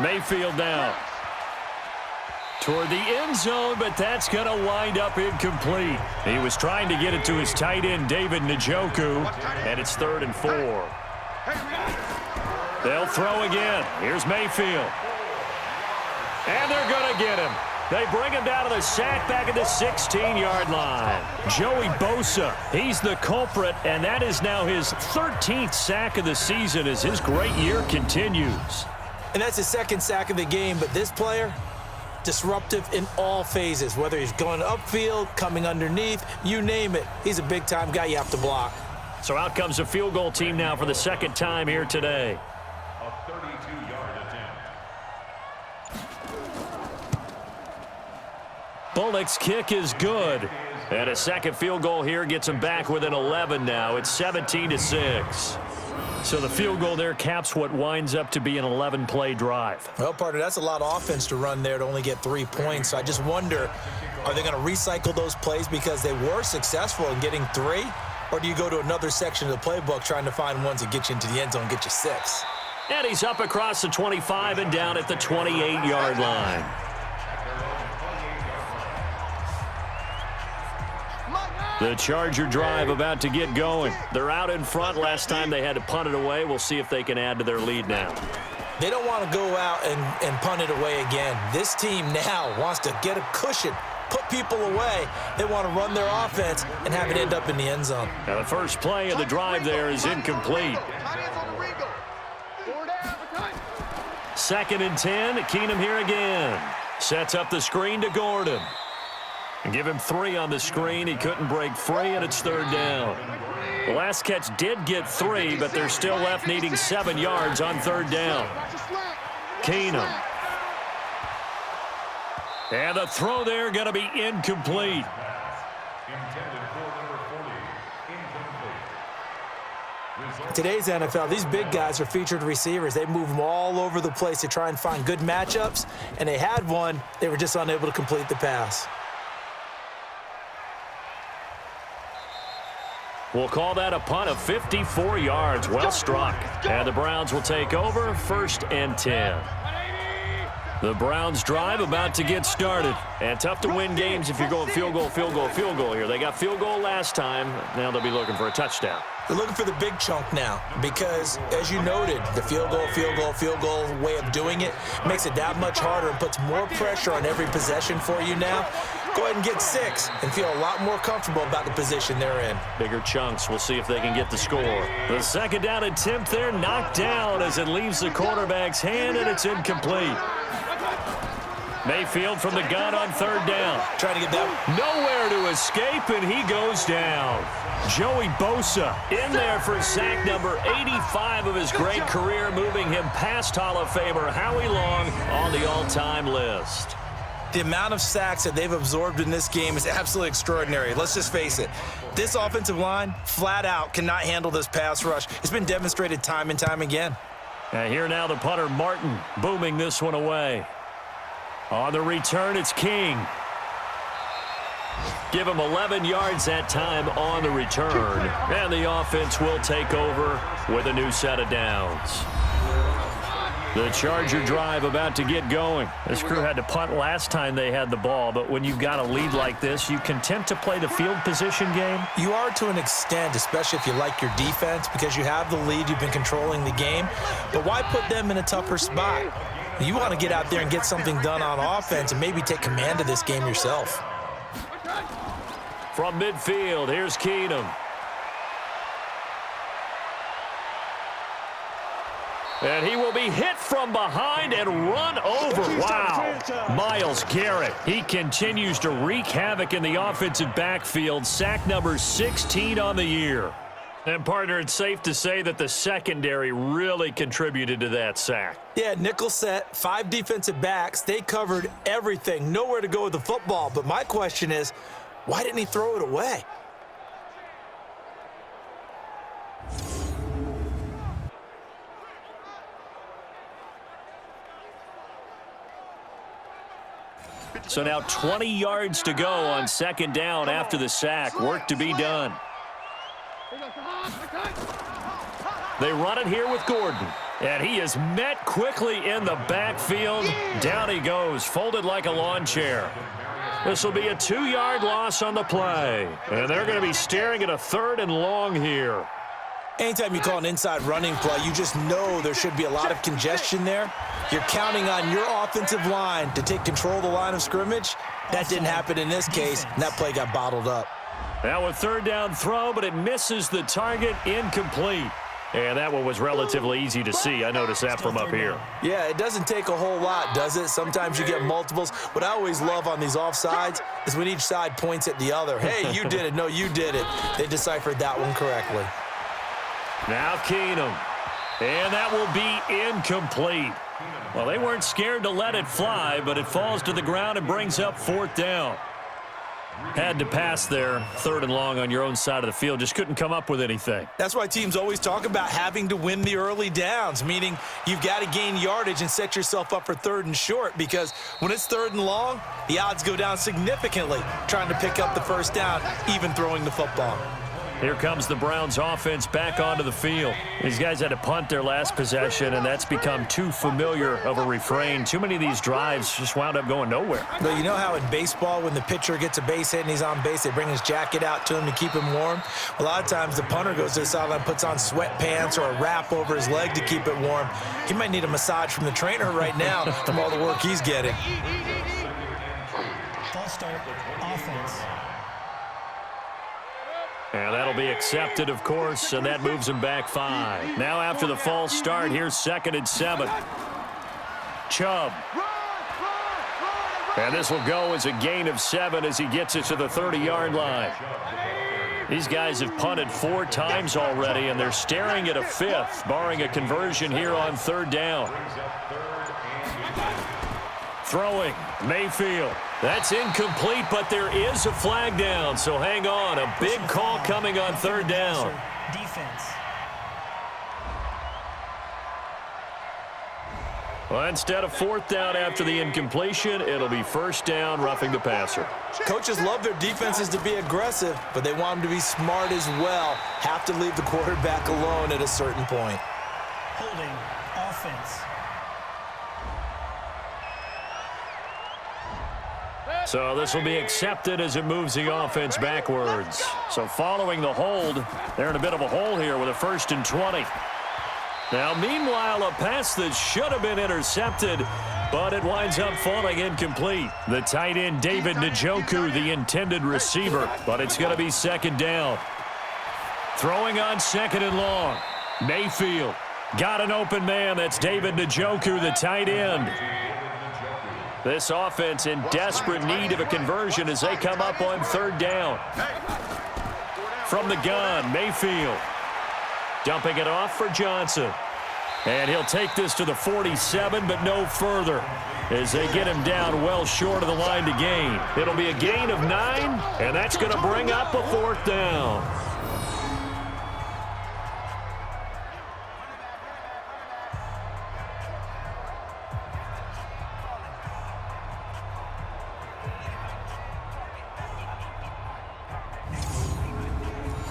Mayfield now toward the end zone, but that's going to wind up incomplete. He was trying to get it to his tight end, David Njoku, and it's 3rd and 4. They'll throw again. Here's Mayfield. And they're going to get him. They bring him down to the sack back at the 16-yard line. Joey Bosa, he's the culprit, and that is now his 13th sack of the season as his great year continues. And that's his 2nd sack of the game, but this player, disruptive in all phases, whether he's going upfield, coming underneath, you name it. He's a big-time guy you have to block. So out comes a field goal team now for the 2nd time here today. A 32-yard attempt. Bullock's kick is good. And a 2nd field goal here gets him back within 11 now. It's 17-6. So the field goal there caps what winds up to be an 11-play drive. Well, partner, that's a lot of offense to run there to only get 3 points. So I just wonder, are they going to recycle those plays because they were successful in getting 3? Or do you go to another section of the playbook trying to find ones that get you into the end zone and get you 6? And he's up across the 25 and down at the 28-yard line. The Charger drive about to get going. They're out in front. Last time they had to punt it away. We'll see if they can add to their lead now. They don't want to go out and punt it away again. This team now wants to get a cushion, put people away. They want to run their offense and have it end up in the end zone. Now the first play of the drive there is incomplete. 2nd and 10. Keenum here again. Sets up the screen to Gordon. And give him 3 on the screen. He couldn't break free, and it's 3rd down. The last catch did get 3, but they're still left needing 7 yards on 3rd down. Keenum. And the throw there going to be incomplete. Today's NFL, these big guys are featured receivers. They move them all over the place to try and find good matchups, and they had one. They were just unable to complete the pass. We'll call that a punt of 54 yards. Well struck. And the Browns will take over 1st and 10. The Browns drive about to get started. And tough to win games if you're going field goal, field goal, field goal here. They got field goal last time. Now they'll be looking for a touchdown. They're looking for the big chunk now because, as you noted, the field goal way of doing it makes it that much harder and puts more pressure on every possession for you now. Go ahead and get 6 and feel a lot more comfortable about the position they're in. Bigger chunks. We'll see if they can get the score. The second down attempt there knocked down as it leaves the quarterback's hand, and it's incomplete. Mayfield from the gun on third down. Trying to get that. Nowhere to escape, and he goes down. Joey Bosa in there for sack number 85 of his great career, moving him past Hall of Famer Howie Long on the all-time list. The amount of sacks that they've absorbed in this game is absolutely extraordinary. Let's just face it. This offensive line, flat out, cannot handle this pass rush. It's been demonstrated time and time again. And here now the punter, Martin, booming this one away. On the return, it's King. Give him 11 yards that time on the return. And the offense will take over with a new set of downs. The Charger drive about to get going. This crew had to punt last time they had the ball, but when you've got a lead like this, you content to play the field position game? You are to an extent, especially if you like your defense, because you have the lead, you've been controlling the game. But why put them in a tougher spot? You want to get out there and get something done on offense and maybe take command of this game yourself. From midfield, here's Keenum. And he will be hit from behind and run over. Wow. Myles Garrett. He continues to wreak havoc in the offensive backfield. Sack number 16 on the year. And, partner, it's safe to say that the secondary really contributed to that sack. Yeah, nickel set, 5 defensive backs. They covered everything. Nowhere to go with the football. But my question is, why didn't he throw it away? So now 20 yards to go on second down after the sack. Work to be done. They run it here with Gordon. And he is met quickly in the backfield. Down he goes, folded like a lawn chair. This will be a 2-yard loss on the play. And they're going to be staring at a 3rd and long here. Anytime you call an inside running play, you just know there should be a lot of congestion there. You're counting on your offensive line to take control of the line of scrimmage. That didn't happen in this case, and that play got bottled up. Now a 3rd down throw, but it misses the target, incomplete. And that one was relatively easy to see. I noticed that from up here. Yeah, it doesn't take a whole lot, does it? Sometimes you get multiples. What I always love on these offsides is when each side points at the other. Hey, you did it. No, you did it. They deciphered that one correctly. Now Keenum. And that will be incomplete. Well, they weren't scared to let it fly, but it falls to the ground and brings up 4th down. Had to pass there, 3rd and long on your own side of the field. Just couldn't come up with anything. That's why teams always talk about having to win the early downs, meaning you've got to gain yardage and set yourself up for 3rd and short, because when it's 3rd and long, the odds go down significantly trying to pick up the 1st down, even throwing the football. Here comes the Browns offense back onto the field. These guys had to punt their last possession, and that's become too familiar of a refrain. Too many of these drives just wound up going nowhere. But you know how in baseball, when the pitcher gets a base hit and he's on base, they bring his jacket out to him to keep him warm? A lot of times the punter goes to the sideline, puts on sweatpants or a wrap over his leg to keep it warm. He might need a massage from the trainer right now from all the work he's getting. False start, offense. And that'll be accepted, of course, and that moves him back 5. Now after the false start, here's 2nd and 7. Chubb. And this will go as a gain of 7 as he gets it to the 30-yard line. These guys have punted 4 times already, and they're staring at a 5th, barring a conversion here on 3rd down. Throwing, Mayfield. That's incomplete, but there is a flag down, so hang on. A big call coming on 3rd down. Defense. Well, instead of 4th down after the incompletion, it'll be 1st down, roughing the passer. Coaches love their defenses to be aggressive, but they want them to be smart as well. Have to leave the quarterback alone at a certain point. Holding, offense. So this will be accepted as it moves the offense backwards. So following the hold, they're in a bit of a hole here with a 1st and 20. Now, meanwhile, a pass that should have been intercepted, but it winds up falling incomplete. The tight end, David Njoku, the intended receiver, but it's going to be 2nd down. Throwing on 2nd and long. Mayfield got an open man. That's David Njoku, the tight end. This offense in desperate need of a conversion as they come up on 3rd down. From the gun, Mayfield. Dumping it off for Johnson. And he'll take this to the 47, but no further as they get him down well short of the line to gain. It'll be a gain of 9, and that's going to bring up a 4th down.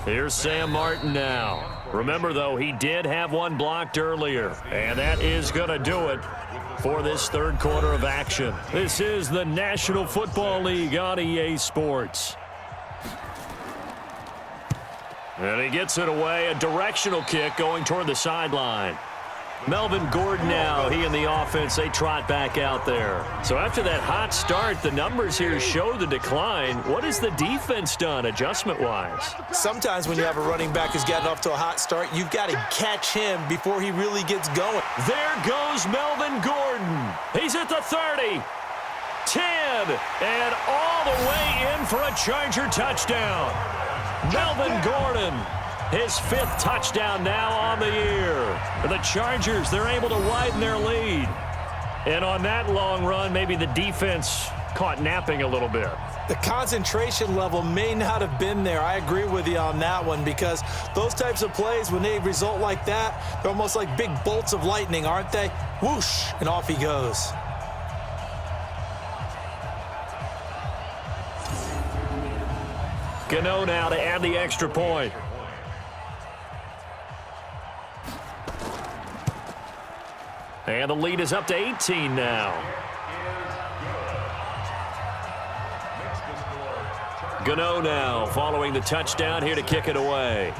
Here's Sam Martin now. Remember, though, he did have one blocked earlier, and that is going to do it for this 3rd quarter of action. This is the National Football League on EA Sports. And he gets it away, a directional kick going toward the sideline. Melvin Gordon now, he and the offense, they trot back out there. So after that hot start, the numbers here show the decline. What has the defense done adjustment-wise? Sometimes when you have a running back who's gotten off to a hot start, you've got to catch him before he really gets going. There goes Melvin Gordon. He's at the 30, 10, and all the way in for a Charger touchdown. Melvin Gordon, his 5th touchdown now on the year. The Chargers, they're able to widen their lead. And on that long run, maybe the defense caught napping a little bit. The concentration level may not have been there. I agree with you on that one, because those types of plays, when they result like that, they're almost like big bolts of lightning, aren't they? Whoosh, and off he goes. Gano now to add the extra point. And the lead is up to 18 now. Gano now following the touchdown here to kick it away.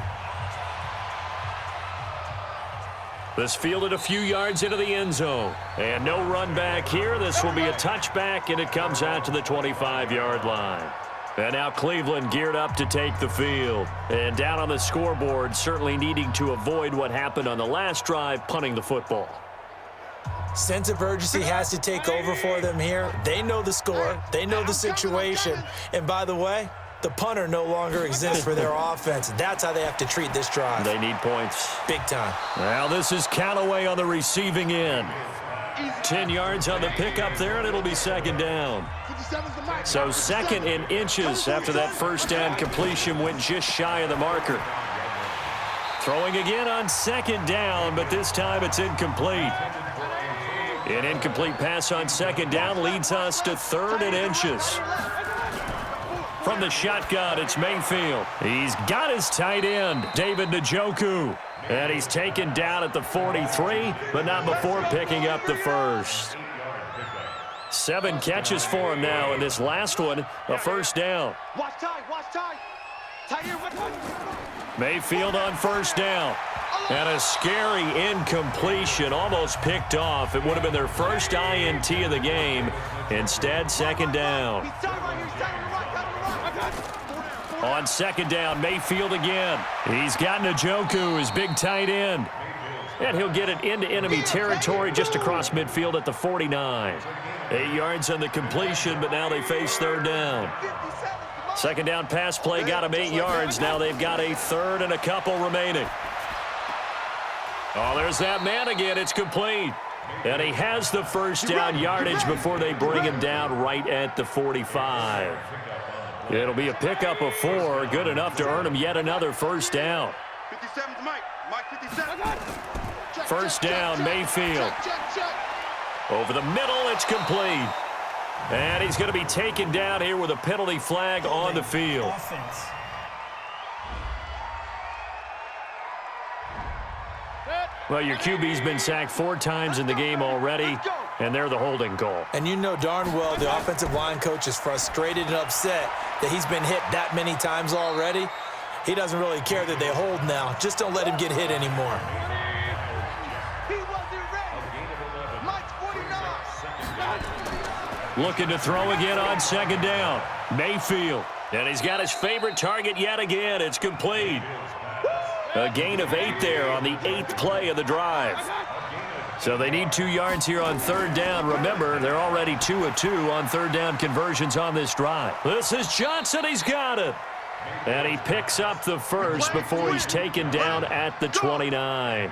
This fielded a few yards into the end zone. And no run back here. This will be a touchback, and it comes out to the 25-yard line. And now Cleveland geared up to take the field. And down on the scoreboard, certainly needing to avoid what happened on the last drive, punting the football. Sense of urgency has to take over for them here. They know the score. They know the situation. And by the way, the punter no longer exists for their offense. That's how they have to treat this drive. They need points. Big time. Well, this is Callaway on the receiving end. 10 yards on the pickup there, and it'll be 2nd down. So 2nd in inches after that 1st down completion went just shy of the marker. Throwing again on 2nd down, but this time it's incomplete. An incomplete pass on 2nd down leads us to 3rd and inches. From the shotgun, it's Mayfield. He's got his tight end, David Njoku. And he's taken down at the 43, but not before picking up the 1st. 7 catches for him now, and this last one, a 1st down. Watch time, watch time. Tight here, watch time. Mayfield on 1st down. And a scary incompletion, almost picked off. It would have been their first INT of the game. Instead, 2nd down. On 2nd down, Mayfield again. He's got Njoku, his big tight end. And he'll get it into enemy territory just across midfield at the 49. 8 yards on the completion, but now they face 3rd down. 2nd down pass play got him 8 yards. Now they've got a 3rd and a couple remaining. Oh, there's that man again. It's complete. And he has the 1st down yardage before they bring him down right at the 45. It'll be a pickup of 4, good enough to earn him yet another 1st down. 57 to Mike. Mike 57. 1st down, Mayfield. Over the middle, it's complete. And he's going to be taken down here with a penalty flag on the field. Offense. Well, your QB's been sacked 4 times in the game already. and they're the holding goal. And you know darn well the offensive line coach is frustrated and upset that he's been hit that many times already. He doesn't really care that they hold now. Just don't let him get hit anymore. He wasn't ready. Mike's 49. Looking to throw again on second down. Mayfield. And he's got his favorite target yet again. It's complete. A gain of 8 there on the 8th play of the drive. So they need 2 yards here on third down. Remember, they're already 2 of 2 on third down conversions on this drive. This is Johnson. He's got it. And he picks up the first before he's taken down at the 29.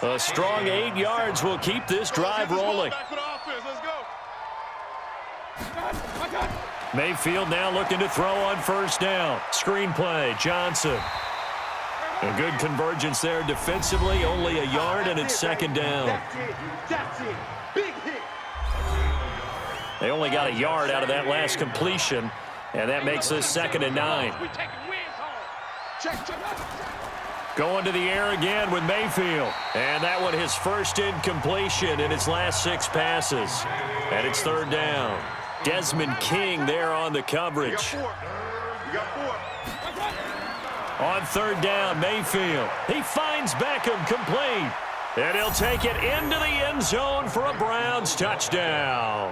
A strong 8 yards will keep this drive rolling. Mayfield now looking to throw on first down. Screen play, Johnson. A good convergence there defensively, only a yard, and it's second down. That's it. Big hit. They only got a yard out of that last completion, and that makes this 2nd and 9. Going to the air again with Mayfield. And that one his first incompletion in his last 6 passes. And it's third down. Desmond King there on the coverage. On third down, Mayfield. He finds Beckham complete. And he'll take it into the end zone for a Browns touchdown.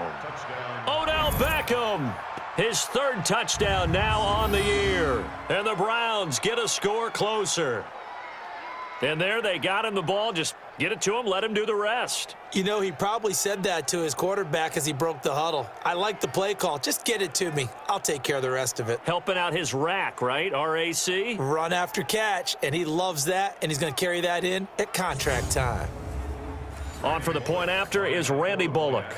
Odell Beckham, his 3rd touchdown now on the year. And the Browns get a score closer. And there they got him the ball. Just get it to him, let him do the rest. You know, he probably said that to his quarterback as he broke the huddle. I like the play call. Just get it to me. I'll take care of the rest of it. Helping out his rack, right? RAC? Run after catch, and he loves that, and he's going to carry that in at contract time. On for the point after is Randy Bullock.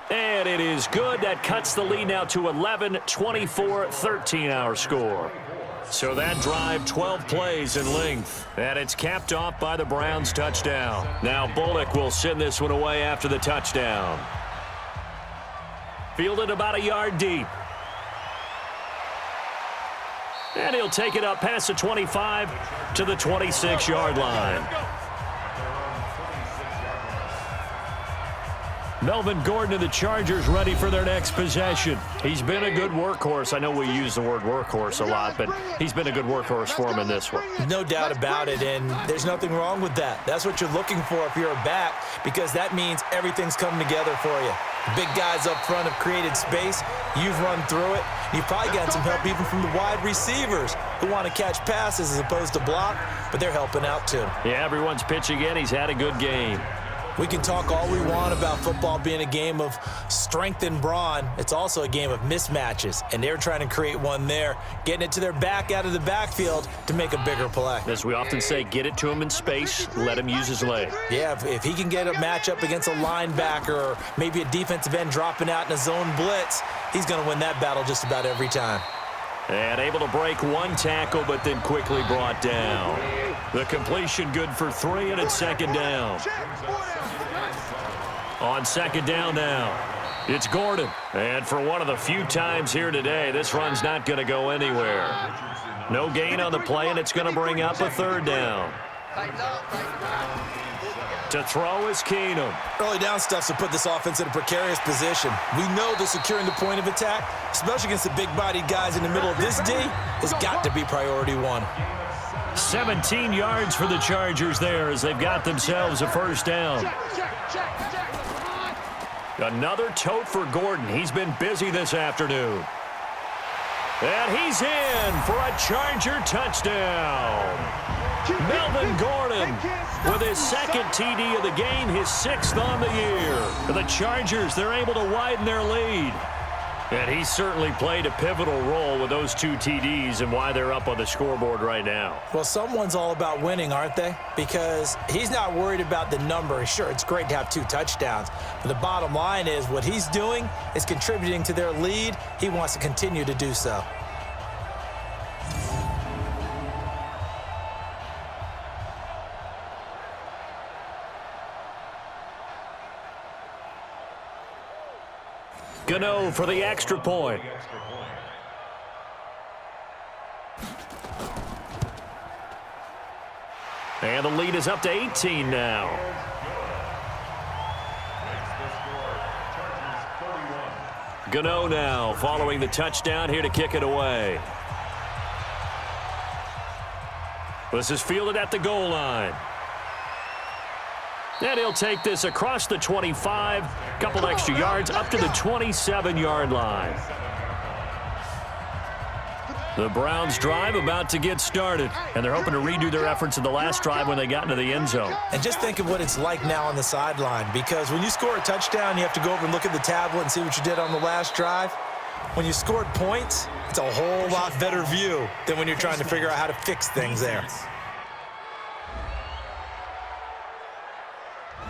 And it is good. That cuts the lead now to 11, 24-13 our score. So that drive, 12 plays in length. And it's capped off by the Browns touchdown. Now Bullock will send this one away after the touchdown. Fielded about a yard deep. And he'll take it up past the 25 to the 26-yard line. Melvin Gordon and the Chargers ready for their next possession. He's been a good workhorse. I know we use the word workhorse a lot, but he's been a good workhorse for him in this one. No doubt about it, and there's nothing wrong with that. That's what you're looking for if you're a back, because that means everything's coming together for you. Big guys up front have created space. You've run through it. You've probably gotten some help even from the wide receivers who want to catch passes as opposed to block, but they're helping out too. Yeah, everyone's pitching in. He's had a good game. We can talk all we want about football being a game of strength and brawn. It's also a game of mismatches, and they're trying to create one there, getting it to their back out of the backfield to make a bigger play. As we often say, get it to him in space, let him use his leg. Yeah, if he can get a matchup against a linebacker or maybe a defensive end dropping out in a zone blitz, he's going to win that battle just about every time. And able to break one tackle, but then quickly brought down. The completion good for 3, and it's second down. On second down now, it's Gordon. And for one of the few times here today, this run's not going to go anywhere. No gain on the play, and it's going to bring up a third down. To throw is Keenum. Early down stuff's to put this offense in a precarious position. We know that securing the point of attack, especially against the big-bodied guys in the middle of this D, has got to be priority 1. 17 yards for the Chargers there as they've got themselves a first down. Another tote for Gordon. He's been busy this afternoon. And he's in for a Charger touchdown. Melvin Gordon with his second TD of the game, his 6th on the year. The Chargers, they're able to widen their lead. And he certainly played a pivotal role with those 2 TDs and why they're up on the scoreboard right now. Well, someone's all about winning, aren't they? Because he's not worried about the number. Sure, it's great to have 2 touchdowns. But the bottom line is what he's doing is contributing to their lead. He wants to continue to do so. Gano for the extra point. And the lead is up to 18 now. Gano now following the touchdown here to kick it away. This is fielded at the goal line. And he'll take this across the 25, couple extra yards up to the 27-yard line. The Browns drive about to get started, and they're hoping to redo their efforts in the last drive when they got into the end zone. And just think of what it's like now on the sideline, because when you score a touchdown, you have to go over and look at the tablet and see what you did on the last drive. When you scored points, it's a whole lot better view than when you're trying to figure out how to fix things there.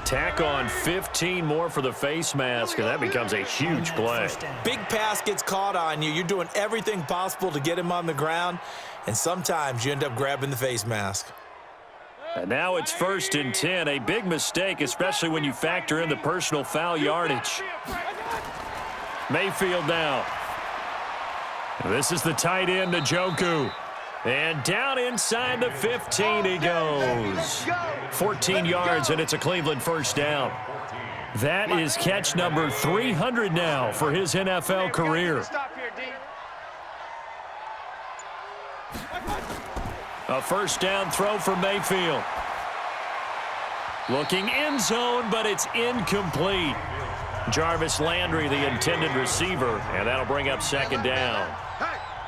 Tack on 15 more for the face mask, and that becomes a huge play. Big pass gets caught on you. You're doing everything possible to get him on the ground, and sometimes you end up grabbing the face mask. And now it's 1st and 10, a big mistake, especially when you factor in the personal foul yardage. Mayfield now. This is the tight end, Njoku. And down inside the 15 he goes. 14 yards, and it's a Cleveland first down. That is catch number 300 now for his NFL career. A first down throw for Mayfield. Looking end zone, but it's incomplete. Jarvis Landry, the intended receiver, and that'll bring up 2nd down.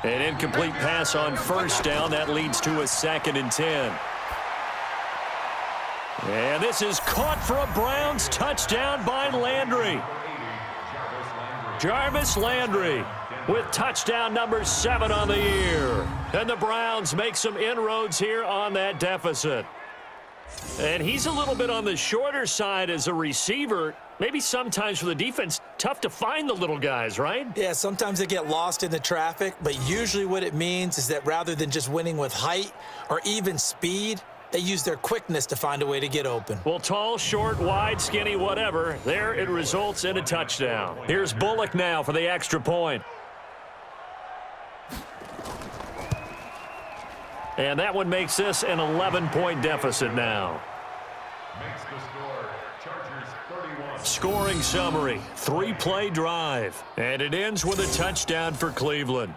An incomplete pass on 1st down. That leads to a 2nd and 10. And this is caught for a Browns touchdown by Landry. Jarvis Landry with touchdown number 7 on the year. And the Browns make some inroads here on that deficit. And he's a little bit on the shorter side as a receiver. Maybe sometimes for the defense, tough to find the little guys, right? Yeah, sometimes they get lost in the traffic, but usually what it means is that rather than just winning with height or even speed, they use their quickness to find a way to get open. Well, tall, short, wide, skinny, whatever, there it results in a touchdown. Here's Bullock now for the extra point. And that one makes this an 11-point deficit now. Makes the score, Chargers 31. Scoring summary, 3-play drive. And it ends with a touchdown for Cleveland.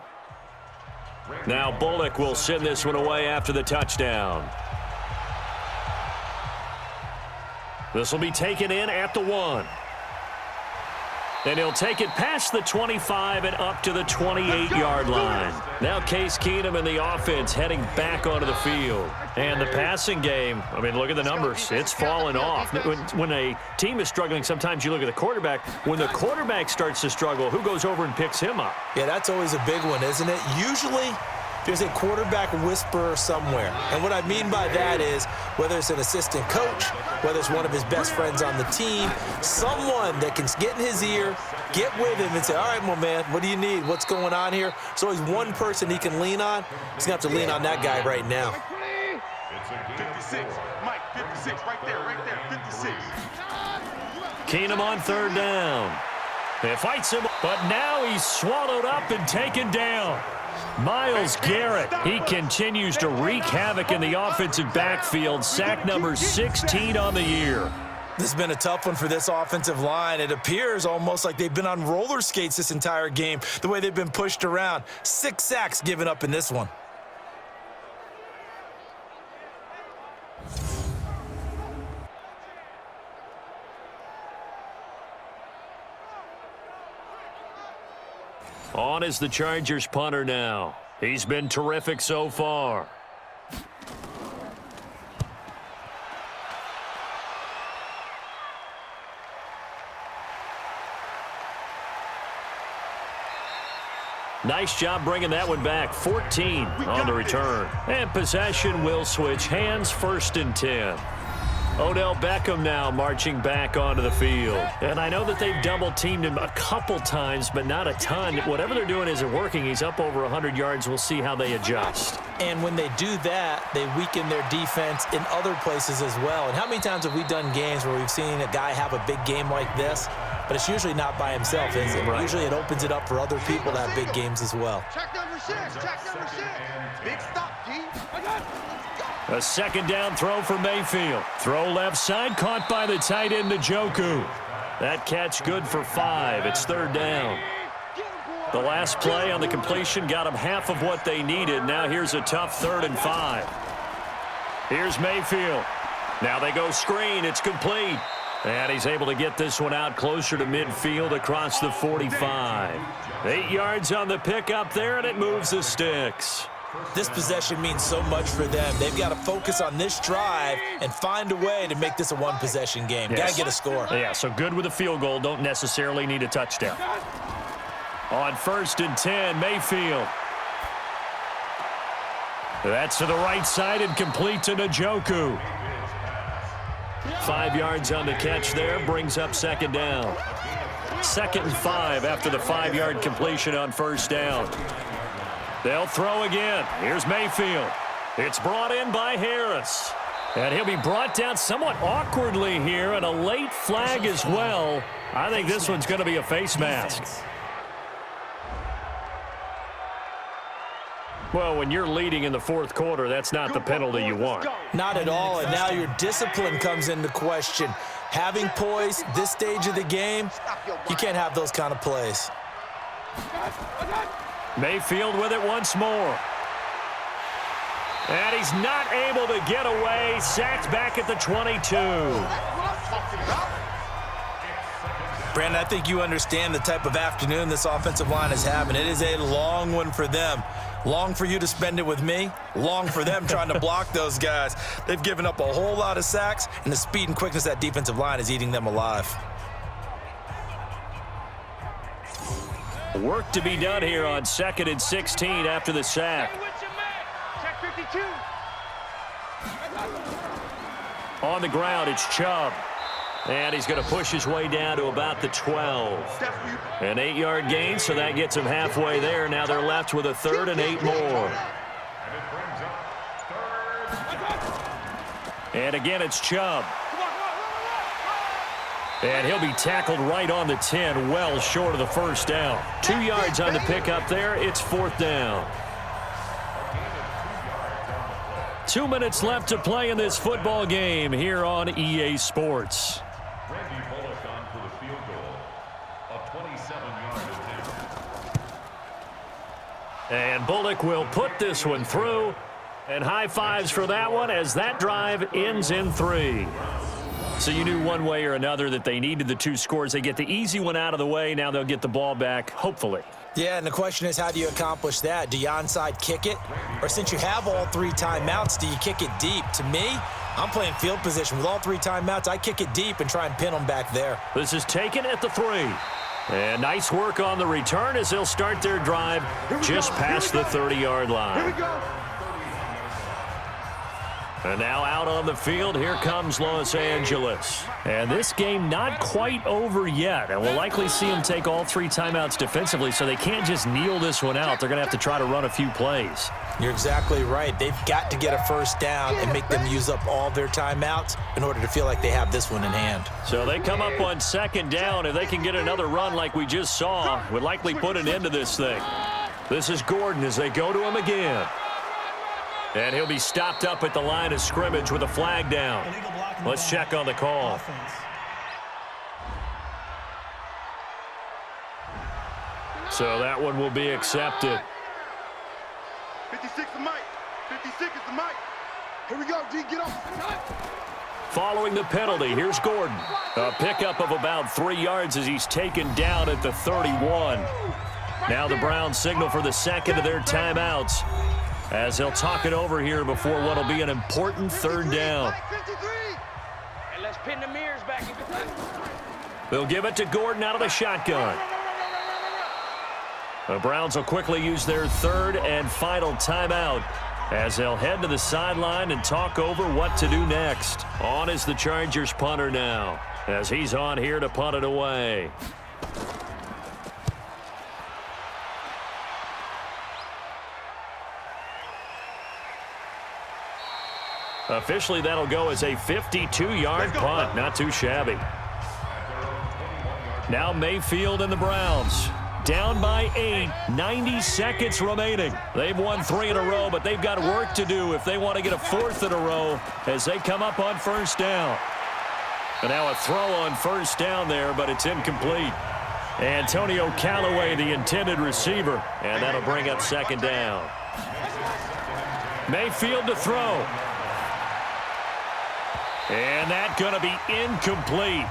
Now Bullock will send this one away after the touchdown. This will be taken in at the 1. And he'll take it past the 25 and up to the 28-yard line. Now Case Keenum and the offense heading back onto the field. And the passing game, I mean, look at the numbers. It's fallen off. When a team is struggling, sometimes you look at the quarterback. When the quarterback starts to struggle, who goes over and picks him up? Yeah, that's always a big one, isn't it? Usually, there's a quarterback whisperer somewhere. And what I mean by that is whether it's an assistant coach, whether it's one of his best friends on the team, someone that can get in his ear, get with him and say, all right, my man, what do you need? What's going on here? There's always one person he can lean on. He's going to have to lean on that guy right now. 56, Mike, 56, right there, 56. Keenum on 3rd down. They fights him, but now he's swallowed up and taken down. Myles Garrett, he continues to wreak havoc in the offensive backfield. Sack number 16 on the year. This has been a tough one for this offensive line. It appears almost like they've been on roller skates this entire game, the way they've been pushed around. 6 sacks given up in this one. On is the Chargers punter now. He's been terrific so far. Nice job bringing that one back. 14 on the return. And possession will switch hands, 1st and 10. Odell Beckham now marching back onto the field. And I know that they've double-teamed him a couple times, but not a ton. Whatever they're doing isn't working. He's up over 100 yards. We'll see how they adjust. And when they do that, they weaken their defense in other places as well. And how many times have we done games where we've seen a guy have a big game like this, but it's usually not by himself, is it? Right. Usually it opens it up for other people to have big games as well. Check number 6, check number 6. Big stop, G. A second down throw for Mayfield. Throw left side, caught by the tight end, Njoku. That catch good for 5. It's third down. The last play on the completion got them half of what they needed. Now here's a tough 3rd and 5. Here's Mayfield. Now they go screen. It's complete. And he's able to get this one out closer to midfield across the 45. 8 yards on the pickup there, and it moves the sticks. This possession means so much for them. They've got to focus on this drive and find a way to make this a one-possession game. Yes. Got to get a score. Yeah, so good with a field goal. Don't necessarily need a touchdown. On 1st and 10, Mayfield. That's to the right side and complete to Njoku. 5 yards on the catch there, brings up second down. 2nd and 5 after the 5-yard completion on 1st down. They'll throw again. Here's Mayfield. It's brought in by Harris. And he'll be brought down somewhat awkwardly here, and a late flag as well. I think this one's going to be a face mask. Well, when you're leading in the 4th quarter, that's not the penalty you want. Not at all, and now your discipline comes into question. Having poise this stage of the game, you can't have those kind of plays. Mayfield with it once more. And he's not able to get away. Sacked back at the 22. Brandon, I think you understand the type of afternoon this offensive line is having. It is a long one for them. Long for you to spend it with me. Long for them trying to block those guys. They've given up a whole lot of sacks, and the speed and quickness of that defensive line is eating them alive. Work to be done here on 2nd and 16 after the sack. Check 52. On the ground, it's Chubb. And he's going to push his way down to about the 12. An 8-yard gain, so that gets him halfway there. Now they're left with a 3rd and 8 more. And again, it's Chubb. And he'll be tackled right on the 10, well short of the 1st down. 2 yards on the pickup there. It's 4th down. 2 minutes left to play in this football game here on EA Sports. And Bullock will put this one through. And high fives for that one as that drive ends in 3. So you knew one way or another that they needed the 2 scores. They get the easy one out of the way. Now they'll get the ball back, hopefully. Yeah, and the question is, how do you accomplish that? Do you onside kick it? Or since you have all 3 timeouts, do you kick it deep? To me, I'm playing field position. With all 3 timeouts, I kick it deep and try and pin them back there. This is taken at the 3. And nice work on the return as they'll start their drive just past the 30-yard line. Here we go. And now out on the field, here comes Los Angeles. And this game not quite over yet. And we'll likely see them take all 3 timeouts defensively, so they can't just kneel this one out. They're going to have to try to run a few plays. You're exactly right. They've got to get a 1st down and make them use up all their timeouts in order to feel like they have this one in hand. So they come up on 2nd down. If they can get another run like we just saw, would likely put an end to this thing. This is Gordon as they go to him again. And he'll be stopped up at the line of scrimmage with a flag down. Let's check on the call. So that one will be accepted. 56 is Mike. 56 is the Mike. Here we go, D. Get up. Following the penalty, here's Gordon. A pickup of about 3 yards as he's taken down at the 31. Now the Browns signal for the 2nd of their timeouts, as they'll talk it over here before what will be an important 3rd down. And let's pin the mirrors back. They'll give it to Gordon out of the shotgun. The Browns will quickly use their 3rd and final timeout as they'll head to the sideline and talk over what to do next. On is the Chargers punter now, as he's on here to punt it away. Officially, that'll go as a 52-yard punt. Not too shabby. Now Mayfield and the Browns. down by 8, 90 seconds remaining. They've won 3 in a row, but they've got work to do if they want to get a 4th in a row as they come up on first down. And now a throw on first down there, but it's incomplete. Antonio Callaway, the intended receiver, and that'll bring up second down. Mayfield to throw. And that's going to be incomplete.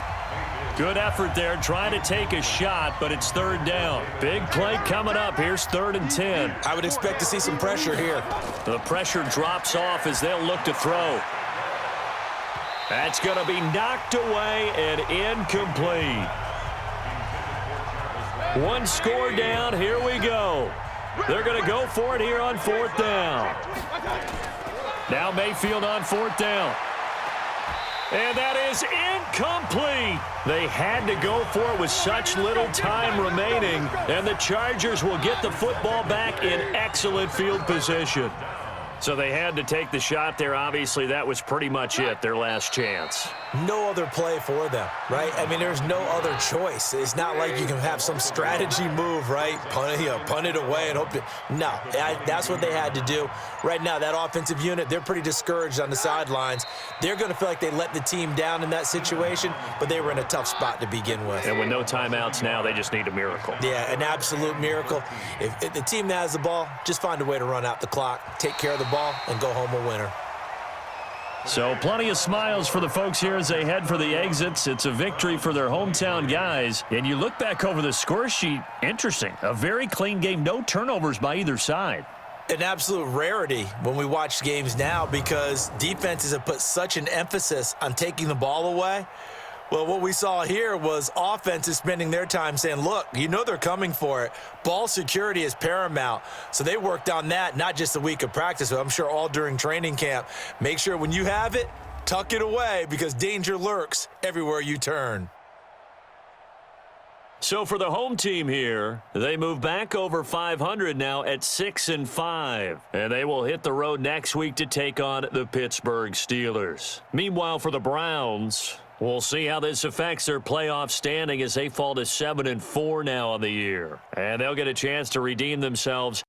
Good effort there, trying to take a shot, but it's third down. Big play coming up. Here's 3rd and 10. I would expect to see some pressure here. The pressure drops off as they'll look to throw. That's going to be knocked away and incomplete. One score down. Here we go. They're going to go for it here on 4th down. Now Mayfield on 4th down. And that is incomplete. They had to go for it with such little time remaining, and the Chargers will get the football back in excellent field position. So they had to take the shot there. Obviously, that was pretty much it, their last chance. No other play for them, right? I mean, there's no other choice. It's not like you can have some strategy move, right? Punt it away and hope to. No, that's what they had to do. Right now, that offensive unit, they're pretty discouraged on the sidelines. They're going to feel like they let the team down in that situation, but they were in a tough spot to begin with. And with no timeouts now, they just need a miracle. Yeah, an absolute miracle. If the team that has the ball, just find a way to run out the clock, take care of the ball, and go home a winner. So plenty of smiles for the folks here as they head for the exits. It's a victory for their hometown guys. And you look back over the score sheet, interesting. A very clean game, no turnovers by either side. An absolute rarity when we watch games now because defenses have put such an emphasis on taking the ball away. Well, what we saw here was offenses spending their time saying, look, you know they're coming for it. Ball security is paramount. So they worked on that, not just a week of practice, but I'm sure all during training camp. Make sure when you have it, tuck it away because danger lurks everywhere you turn. So for the home team here, they move back over 500 now at 6-5. And they will hit the road next week to take on the Pittsburgh Steelers. Meanwhile, for the Browns, we'll see how this affects their playoff standing as they fall to 7-4 now on the year. And they'll get a chance to redeem themselves